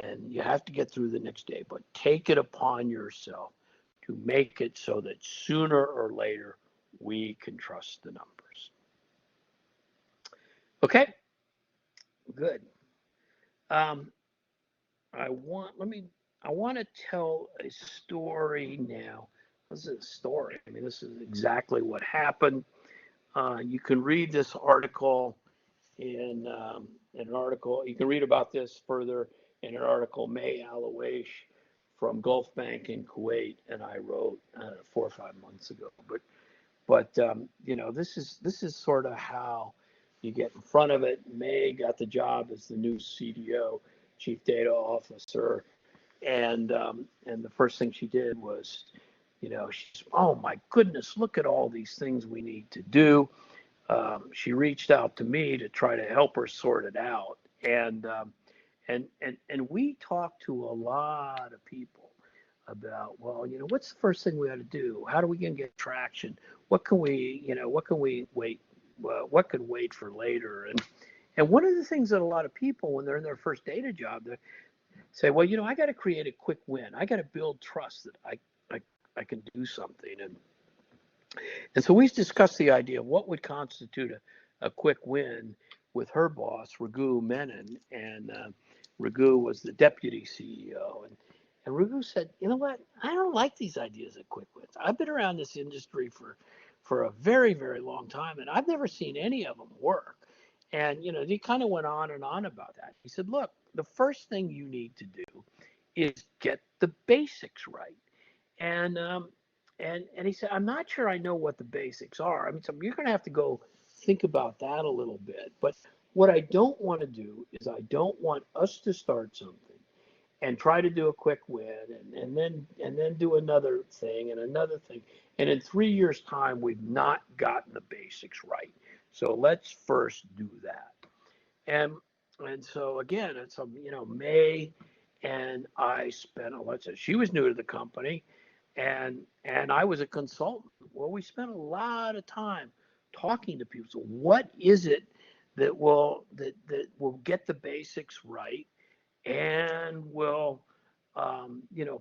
Speaker 1: and you have to get through the next day, but take it upon yourself to make it so that sooner or later we can trust the numbers. Okay, good. I want to tell a story now. This is a story. I mean, this is exactly what happened. You can read this article in an article. You can read about this further in an article May Alawish from Gulf Bank in Kuwait, and I wrote 4 or 5 months ago. But this is sort of how you get in front of it. May got the job as the new CDO, Chief Data Officer, and the first thing she did was, she's, oh my goodness, look at all these things we need to do. She reached out to me to try to help her sort it out, and we talked to a lot of people about, well, what's the first thing we ought to do? How do we gonna get traction? What can we wait? What could wait for later? And one of the things that a lot of people, when they're in their first data job, they say, well, I got to create a quick win. I got to build trust that I can do something. And so we discussed the idea of what would constitute a quick win with her boss, Raghu Menon. And Raghu was the deputy CEO. And Raghu said, you know what? I don't like these ideas of quick wins. I've been around this industry for a very, very long time, and I've never seen any of them work. And, he kind of went on and on about that. He said, look, the first thing you need to do is get the basics right. And he said, I'm not sure I know what the basics are. I mean, so you're going to have to go think about that a little bit. But what I don't want to do is I don't want us to start something and try to do a quick win and then do another thing and another thing And in 3 years' time, we've not gotten the basics right. So let's first do that. And and so again, it's May, and I spent, let's say, she was new to the company, and I was a consultant. Well, we spent a lot of time talking to people. So what is it that will get the basics right and will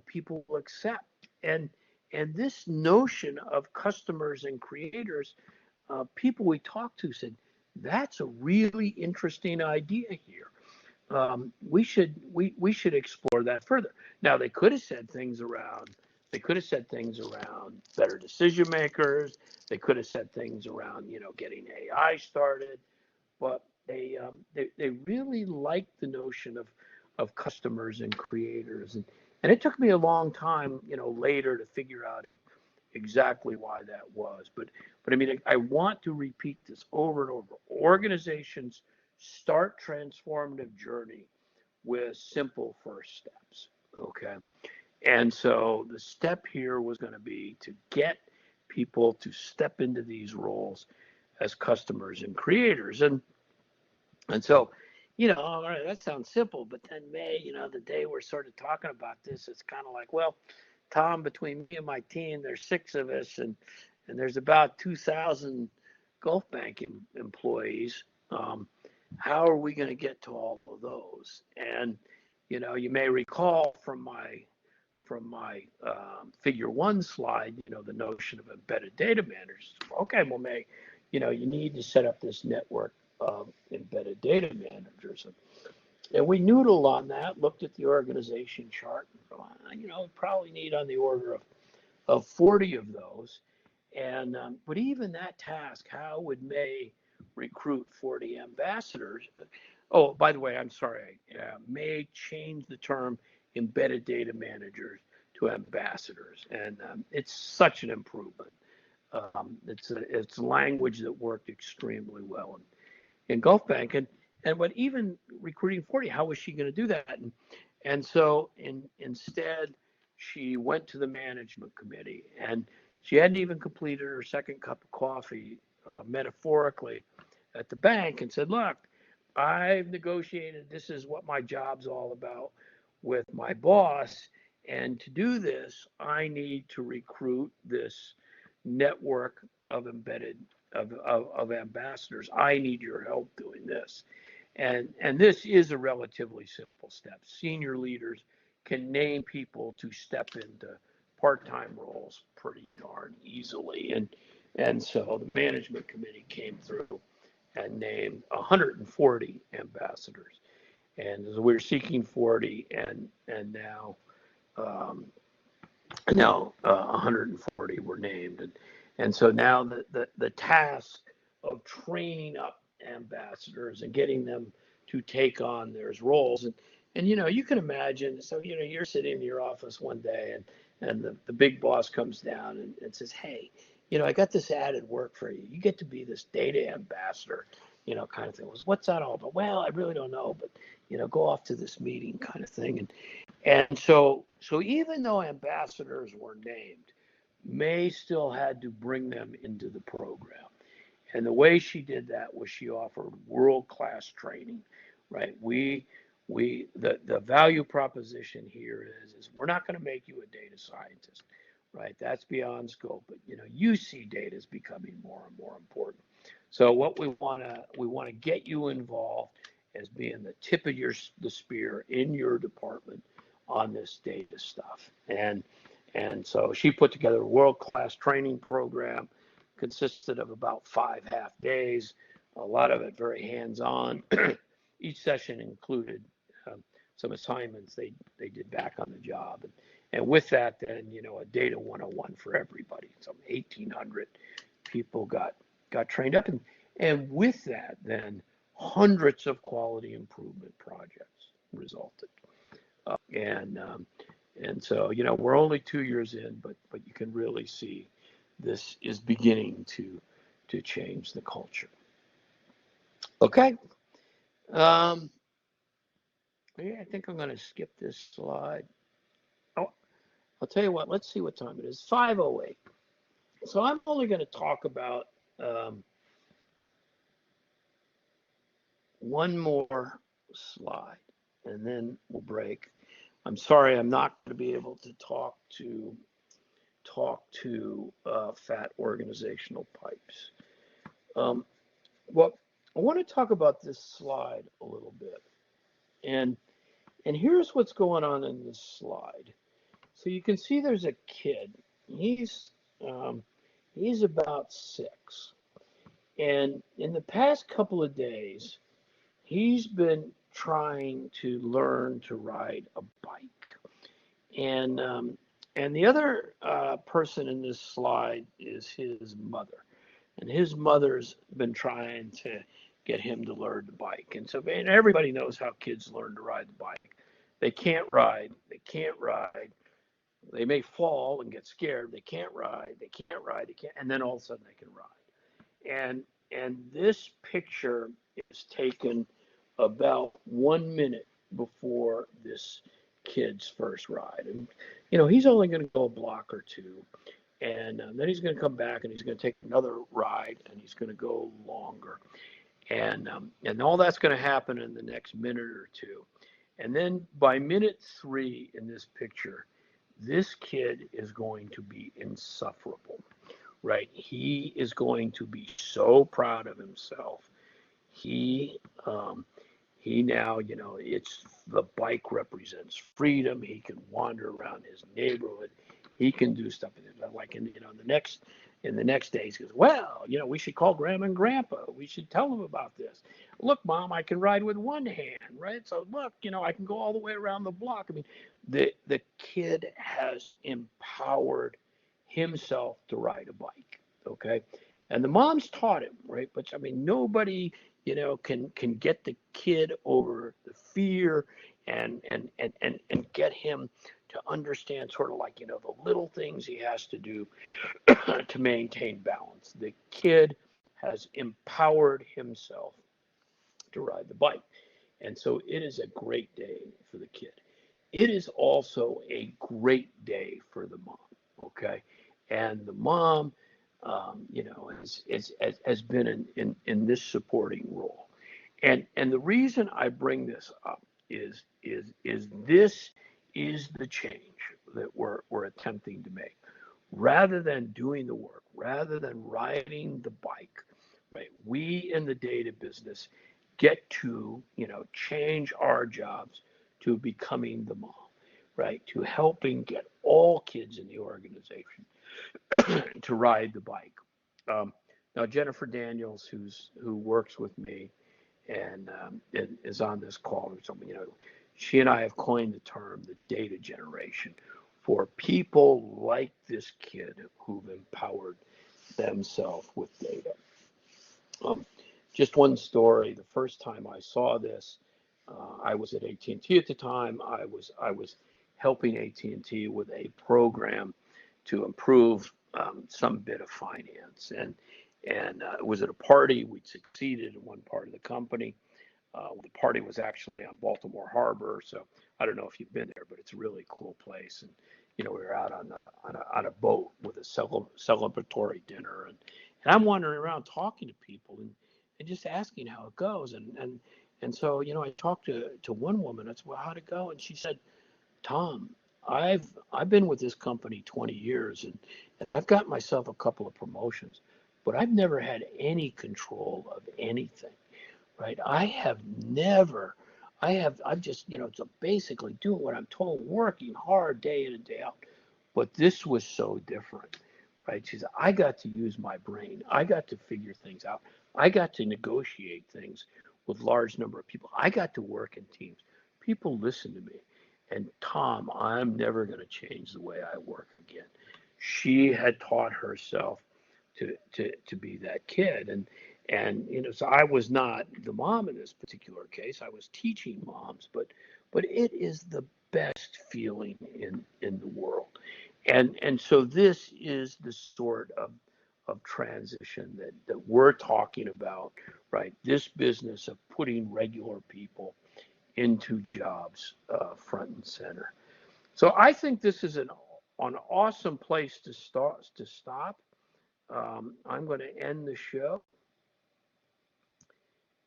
Speaker 1: people will accept? And this notion of customers and creators, people we talked to said, that's a really interesting idea here. We should explore that further. Now they could have said things around. They could have said things around better decision makers. They could have said things around getting AI started. But they really liked the notion of customers and creators, and it took me a long time later to figure out exactly why that was. But I mean, I want to repeat this over and over. Organizations start transformative journey with simple first steps. Okay. And so the step here was going to be to get people to step into these roles as customers and creators. And so, all right, that sounds simple, but then May, the day we're sort of talking about this, it's kind of like, well, Tom, between me and my team, there's 6 of us, and there's about 2,000 Gulf Bank employees. How are we going to get to all of those? And you may recall from my figure 1 slide, the notion of embedded data managers. Okay, well, May, you need to set up this network of embedded data managers. And we noodled on that, looked at the organization chart, and we probably need on the order of 40 of those. And but even that task, how would May recruit 40 ambassadors? Oh, by the way, I'm sorry. May changed the term embedded data managers to ambassadors, and it's such an improvement. It's language that worked extremely well in Gulf Bank, and but even recruiting 40, how was she going to do that? And so instead, she went to the management committee, and she hadn't even completed her second cup of coffee, metaphorically, at the bank, and said, "Look, I've negotiated. This is what my job's all about with my boss, and to do this, I need to recruit this network of embedded of ambassadors. I need your help doing this." And this is a relatively simple step. Senior leaders can name people to step into part-time roles pretty darn easily. And so the management committee came through and named 140 ambassadors. And so we're seeking 40, and now 140 were named. And so now the task of training up ambassadors and getting them to take on their roles. And you can imagine, so you're sitting in your office one day, and the big boss comes down and says, "Hey, I got this added work for you. You get to be this data ambassador," kind of thing. What's that all about? Well, I really don't know, but go off to this meeting, kind of thing. And so even though ambassadors were named, May still had to bring them into the program. And the way she did that was she offered world-class training, right? The value proposition here is we're not going to make you a data scientist, right? That's beyond scope. But you see data is becoming more and more important. So what we want to get you involved as being the tip of the spear in your department on this data stuff. And so she put together a world-class training program, consisted of about 5 half days, a lot of it very hands-on. Each session included some assignments they did back on the job. And with that, then, a data 101 for everybody. Some 1,800 people got trained up. And with that, then, hundreds of quality improvement projects resulted. And so, we're only 2 years in, but you can really see this is beginning to change the culture. Okay. Yeah, I think I'm going to skip this slide. Oh, I'll tell you what. Let's see what time it is. 5:08. So I'm only going to talk about one more slide, and then we'll break. I'm sorry, I'm not going to be able to talk to fat organizational pipes. Um, well, I want to talk about this slide a little bit, and here's what's going on in this slide. So you can see there's a kid. He's um, he's about 6, and in the past couple of days, he's been trying to learn to ride a bike. And the other person in this slide is his mother, and his mother's been trying to get him to learn the bike. And so, and everybody knows how kids learn to ride the bike. They can't ride. They can't ride. They may fall and get scared. They can't ride. They can't ride. They can't. And then all of a sudden they can ride. And this picture is taken about 1 minute before this kid's first ride. And he's only going to go a block or two, and then he's going to come back and he's going to take another ride and he's going to go longer. And all that's going to happen in the next minute or two. And then by minute 3 in this picture, this kid is going to be insufferable, right? He is going to be so proud of himself. He um, he now, it's the bike represents freedom. He can wander around his neighborhood. He can do stuff like in the next days, he goes, well, we should call grandma and grandpa. We should tell them about this. Look, mom, I can ride with one hand, right? So look, I can go all the way around the block. I mean, the kid has empowered himself to ride a bike. Okay. And the mom's taught him, right? But I mean, nobody, can get the kid over the fear and get him to understand sort of like, the little things he has to do to maintain balance. The kid has empowered himself to ride the bike. And so it is a great day for the kid. It is also a great day for the mom. Okay. And the mom, has been in this supporting role. And the reason I bring this up is this is the change that we're attempting to make. Rather than doing the work, rather than riding the bike, right? We in the data business get to, change our jobs to becoming the mom, right? To helping get all kids in the organization to ride the bike. Um, Now, Jennifer Daniels, who works with me and is on this call or something, she and I have coined the term the data generation for people like this kid who've empowered themselves with data. Just one story. The first time I saw this, I was at AT&T at the time. I was helping AT&T with a program to improve some bit of finance, and it was at a party. We'd succeeded in one part of the company. The party was actually on Baltimore Harbor, so I don't know if you've been there, but it's a really cool place. And we were out on a boat with a celebratory dinner, and I'm wandering around talking to people and just asking how it goes. And so I talked to one woman. I said, well, how'd it go? And she said, Tom, I've been with this company 20 years, and I've got myself a couple of promotions, but I've never had any control of anything, right? I've just, so basically doing what I'm told, working hard day in and day out. But this was so different, right? She said, I got to use my brain. I got to figure things out. I got to negotiate things with large number of people. I got to work in teams. People listen to me. And Tom, I'm never going to change the way I work again. She had taught herself to be that kid. And so I was not the mom in this particular case. I was teaching moms, but it is the best feeling in the world. And so this is the sort of transition that we're talking about, right? This business of putting regular people into jobs front and center. So I think this is an awesome place to stop. I'm going to end the show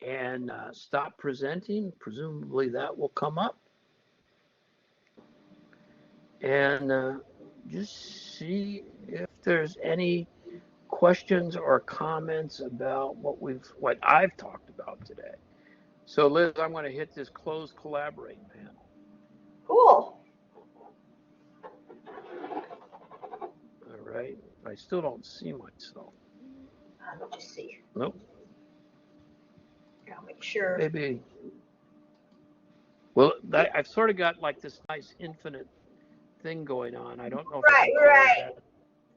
Speaker 1: and stop presenting. Presumably that will come up. And just see if there's any questions or comments about what I've talked about today. So Liz, I'm going to hit this close collaborate panel.
Speaker 2: Cool.
Speaker 1: All right. I still don't see myself.
Speaker 2: Let me just see.
Speaker 1: Nope.
Speaker 2: I'll make sure.
Speaker 1: Maybe. Well, I've sort of got like this nice infinite thing going on. I don't know if I can
Speaker 2: Right.
Speaker 1: that.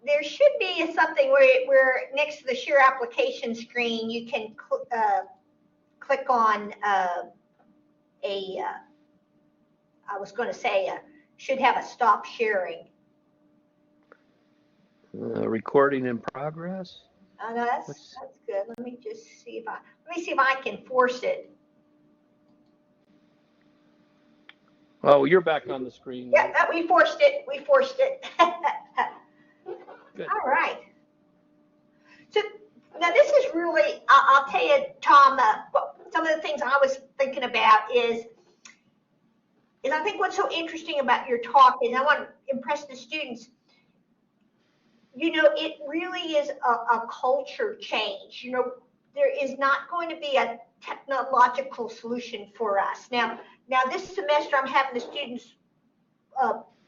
Speaker 2: There should be something where next to the share application screen, you can click on I was going to say, should have a stop sharing.
Speaker 1: Recording in progress.
Speaker 2: Oh, no, that's good. Let me see if I can force it.
Speaker 1: Oh, you're back on the screen.
Speaker 2: Yeah, we forced it.
Speaker 1: Good.
Speaker 2: All right. So now this is really, I'll tell you, Tom, some of the things I was thinking about is I think what's so interesting about your talk, and I want to impress the students, it really is a culture change. There is not going to be a technological solution for us. Now this semester I'm having the students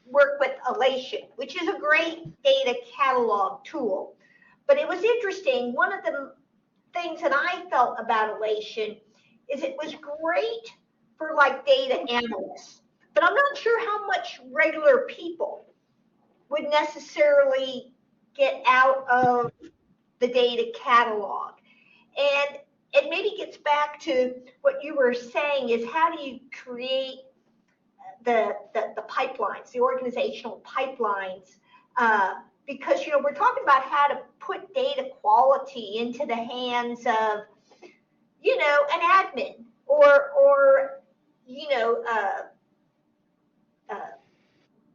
Speaker 2: work with Elation, which is a great data catalog tool. But it was interesting. One of the things that I felt about Elation is it was great for like data analysts, but I'm not sure how much regular people would necessarily get out of the data catalog. And it maybe gets back to what you were saying is how do you create the pipelines, the organizational pipelines, because we're talking about how to put data quality into the hands of an admin or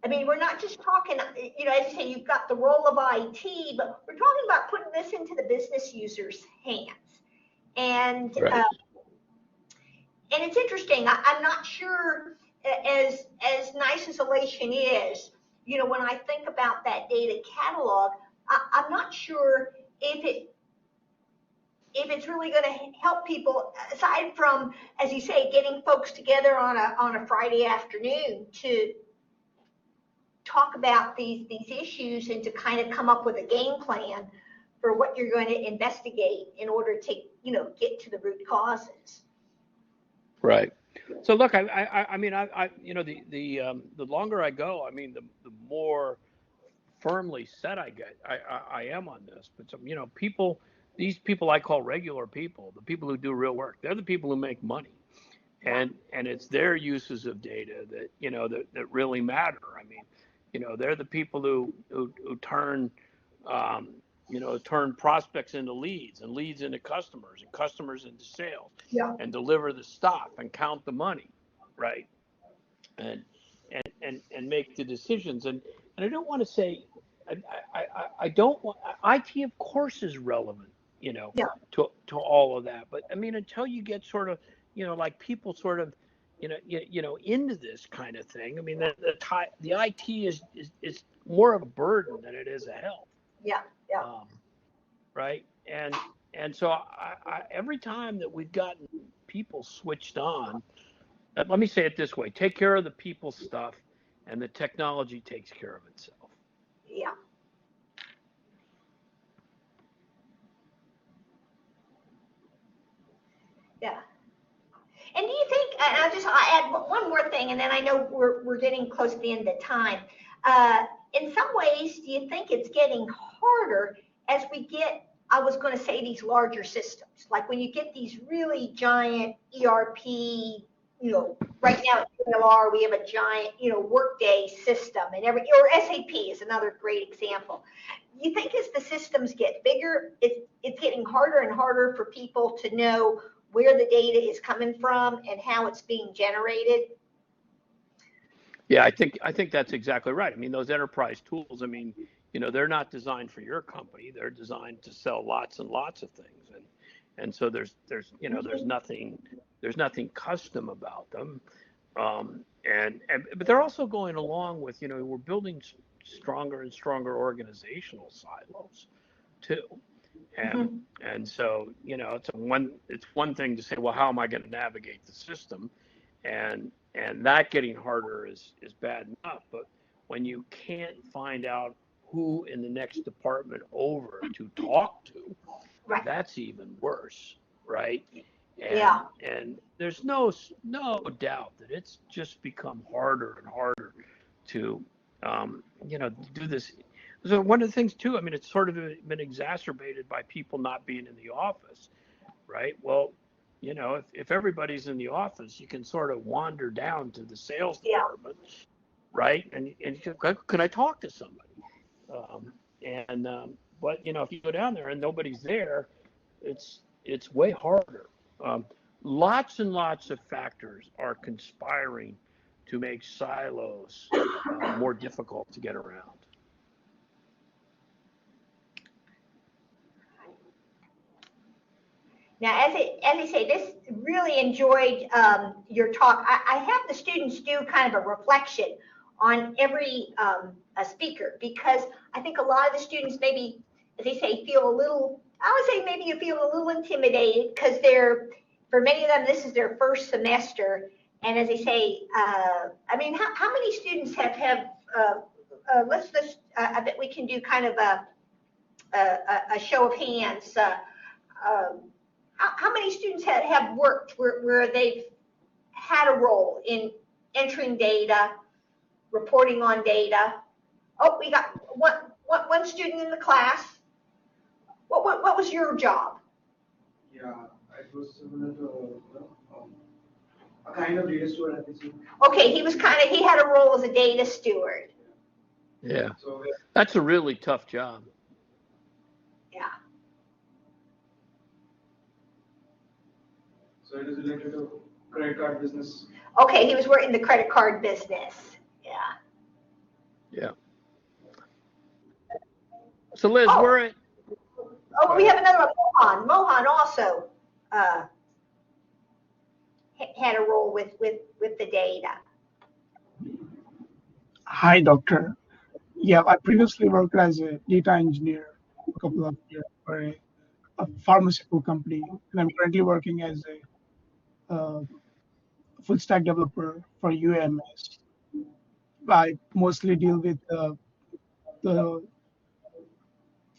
Speaker 2: I mean, we're not just talking, as you say, you've got the role of IT, but we're talking about putting this into the business user's hands. And
Speaker 1: right.
Speaker 2: And it's interesting. I'm not sure, as nice as Elation is, when I think about that data catalog, I'm not sure if it's really going to help people, aside from, as you say, getting folks together on a Friday afternoon to talk about these issues and to kind of come up with a game plan for what you're going to investigate in order to get to the root causes.
Speaker 1: Right. So look, I mean, the longer I go, I mean, the more firmly set I get. I am on this, but these people I call regular people, the people who do real work, they're the people who make money, and it's their uses of data that really matter. I mean, they're the people who turn turn prospects into leads and leads into customers and customers into sales, and deliver the stuff and count the money, right? And make the decisions. And I don't want to say, I don't want, IT of course is relevant, to all of that. But I mean, until you get sort of, like people sort of, into this kind of thing. I mean, the IT is more of a burden than it is a help.
Speaker 2: Yeah.
Speaker 1: Right. And so every time that we've gotten people switched on, let me say it this way: take care of the people stuff, and the technology takes care of itself.
Speaker 2: Yeah. Yeah. And do you think, I'll add one more thing, and then I know we're getting close to the end of the time. In some ways, do you think it's getting harder as we get, I was going to say, these larger systems? Like when you get these really giant ERP, right now at ULR, we have a giant, Workday system, and or SAP is another great example. You think as the systems get bigger, it's getting harder and harder for people to know where the data is coming from and how it's being generated?
Speaker 1: Yeah, I think that's exactly right. I mean, those enterprise tools, I mean, they're not designed for your company. They're designed to sell lots and lots of things, and so there's nothing custom about them. But they're also going along with, we're building stronger and stronger organizational silos too. And so, it's one thing to say, well, how am I going to navigate the system? And that getting harder is bad enough. But when you can't find out who in the next department over to talk to,
Speaker 2: Right.
Speaker 1: that's even worse, right?
Speaker 2: Yeah.
Speaker 1: And there's no doubt that it's just become harder and harder to do this. So one of the things too, I mean, it's sort of been exacerbated by people not being in the office, right? Well, if everybody's in the office, you can sort of wander down to the sales
Speaker 2: Yeah.
Speaker 1: department, right? And can I talk to somebody? Um, but if you go down there and nobody's there, it's way harder. Um, Lots and lots of factors are conspiring to make silos more difficult to get around.
Speaker 2: Now, as I say, this really enjoyed your talk. I have the students do kind of a reflection on every speaker, because I think a lot of the students maybe, as they say, feel a little, I would say maybe you feel a little intimidated, because for many of them, this is their first semester. And as they say, I mean, how many students have let's just, I bet we can do kind of a show of hands. How many students have worked where they've had a role in entering data, reporting on data? Oh, we got one student in the class. What was your job?
Speaker 3: Yeah, it was similar to a kind of data steward, I think.
Speaker 2: Okay, he had a role as a data steward.
Speaker 1: Yeah, that's a really tough job.
Speaker 2: Yeah.
Speaker 3: So it is related to credit card business.
Speaker 2: Okay, he was working the credit card business. Yeah.
Speaker 1: Yeah. So Liz, we're at.
Speaker 2: Oh, we have another one. Mohan also had a role with the data.
Speaker 4: Hi, doctor. Yeah, I previously worked as a data engineer a couple of years for a pharmaceutical company, and I'm currently working as a full stack developer for UMS. I mostly deal with the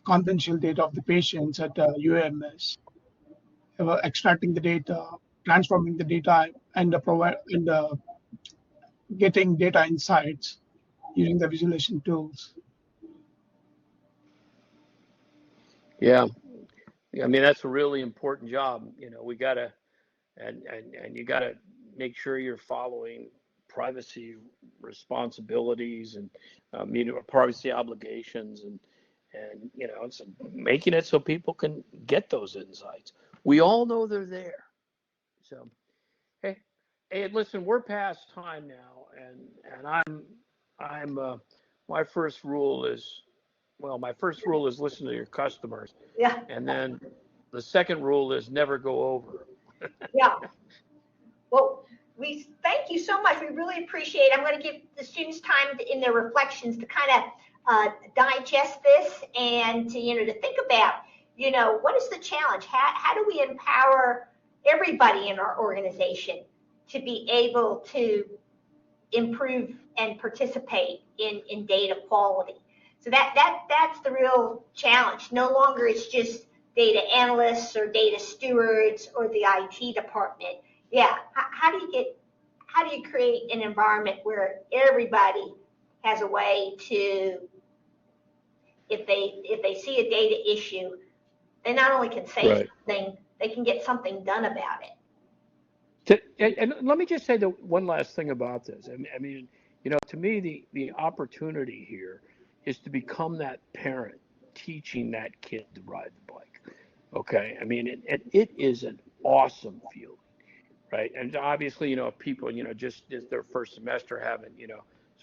Speaker 4: confidential data of the patients at UMS, extracting the data, transforming the data, and getting data insights using the visualization tools.
Speaker 1: Yeah. I mean, that's a really important job. We gotta, and you gotta make sure you're following privacy responsibilities and privacy obligations, and it's making it so people can get those insights. We all know they're there. So, hey, listen, we're past time now, and I'm my first rule is, listen to your customers.
Speaker 2: Yeah.
Speaker 1: And then the second rule is never go over.
Speaker 2: Yeah. Well, we thank you so much. We really appreciate it. I'm going to give the students time in their reflections to kind of digest this, and to think about, what is the challenge? How do we empower everybody in our organization to be able to improve and participate in data quality? So that's the real challenge. No longer it's just data analysts or data stewards or the IT department. Yeah, how do you create an environment where everybody has a way to, if they see a data issue, they not only can say something, they can get something done about it.
Speaker 1: And let me just say one last thing about this. I mean, to me, the opportunity here is to become that parent teaching that kid to ride the bike. Okay, I mean, it is an awesome feeling, right? And obviously, people, just their first semester haven't,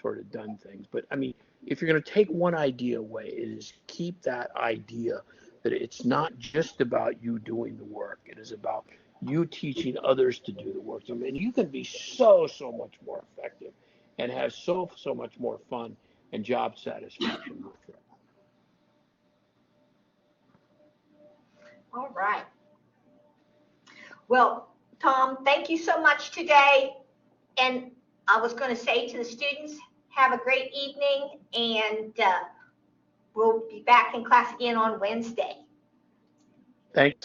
Speaker 1: sort of done things. But I mean, if you're going to take one idea away, it is keep that idea that it's not just about you doing the work. It is about you teaching others to do the work. I mean, you can be so much more effective and have so much more fun and job satisfaction with it.
Speaker 2: All right. Well, Tom, thank you so much today. And I was going to say to the students, have a great evening, and we'll be back in class again on Wednesday.
Speaker 1: Thanks.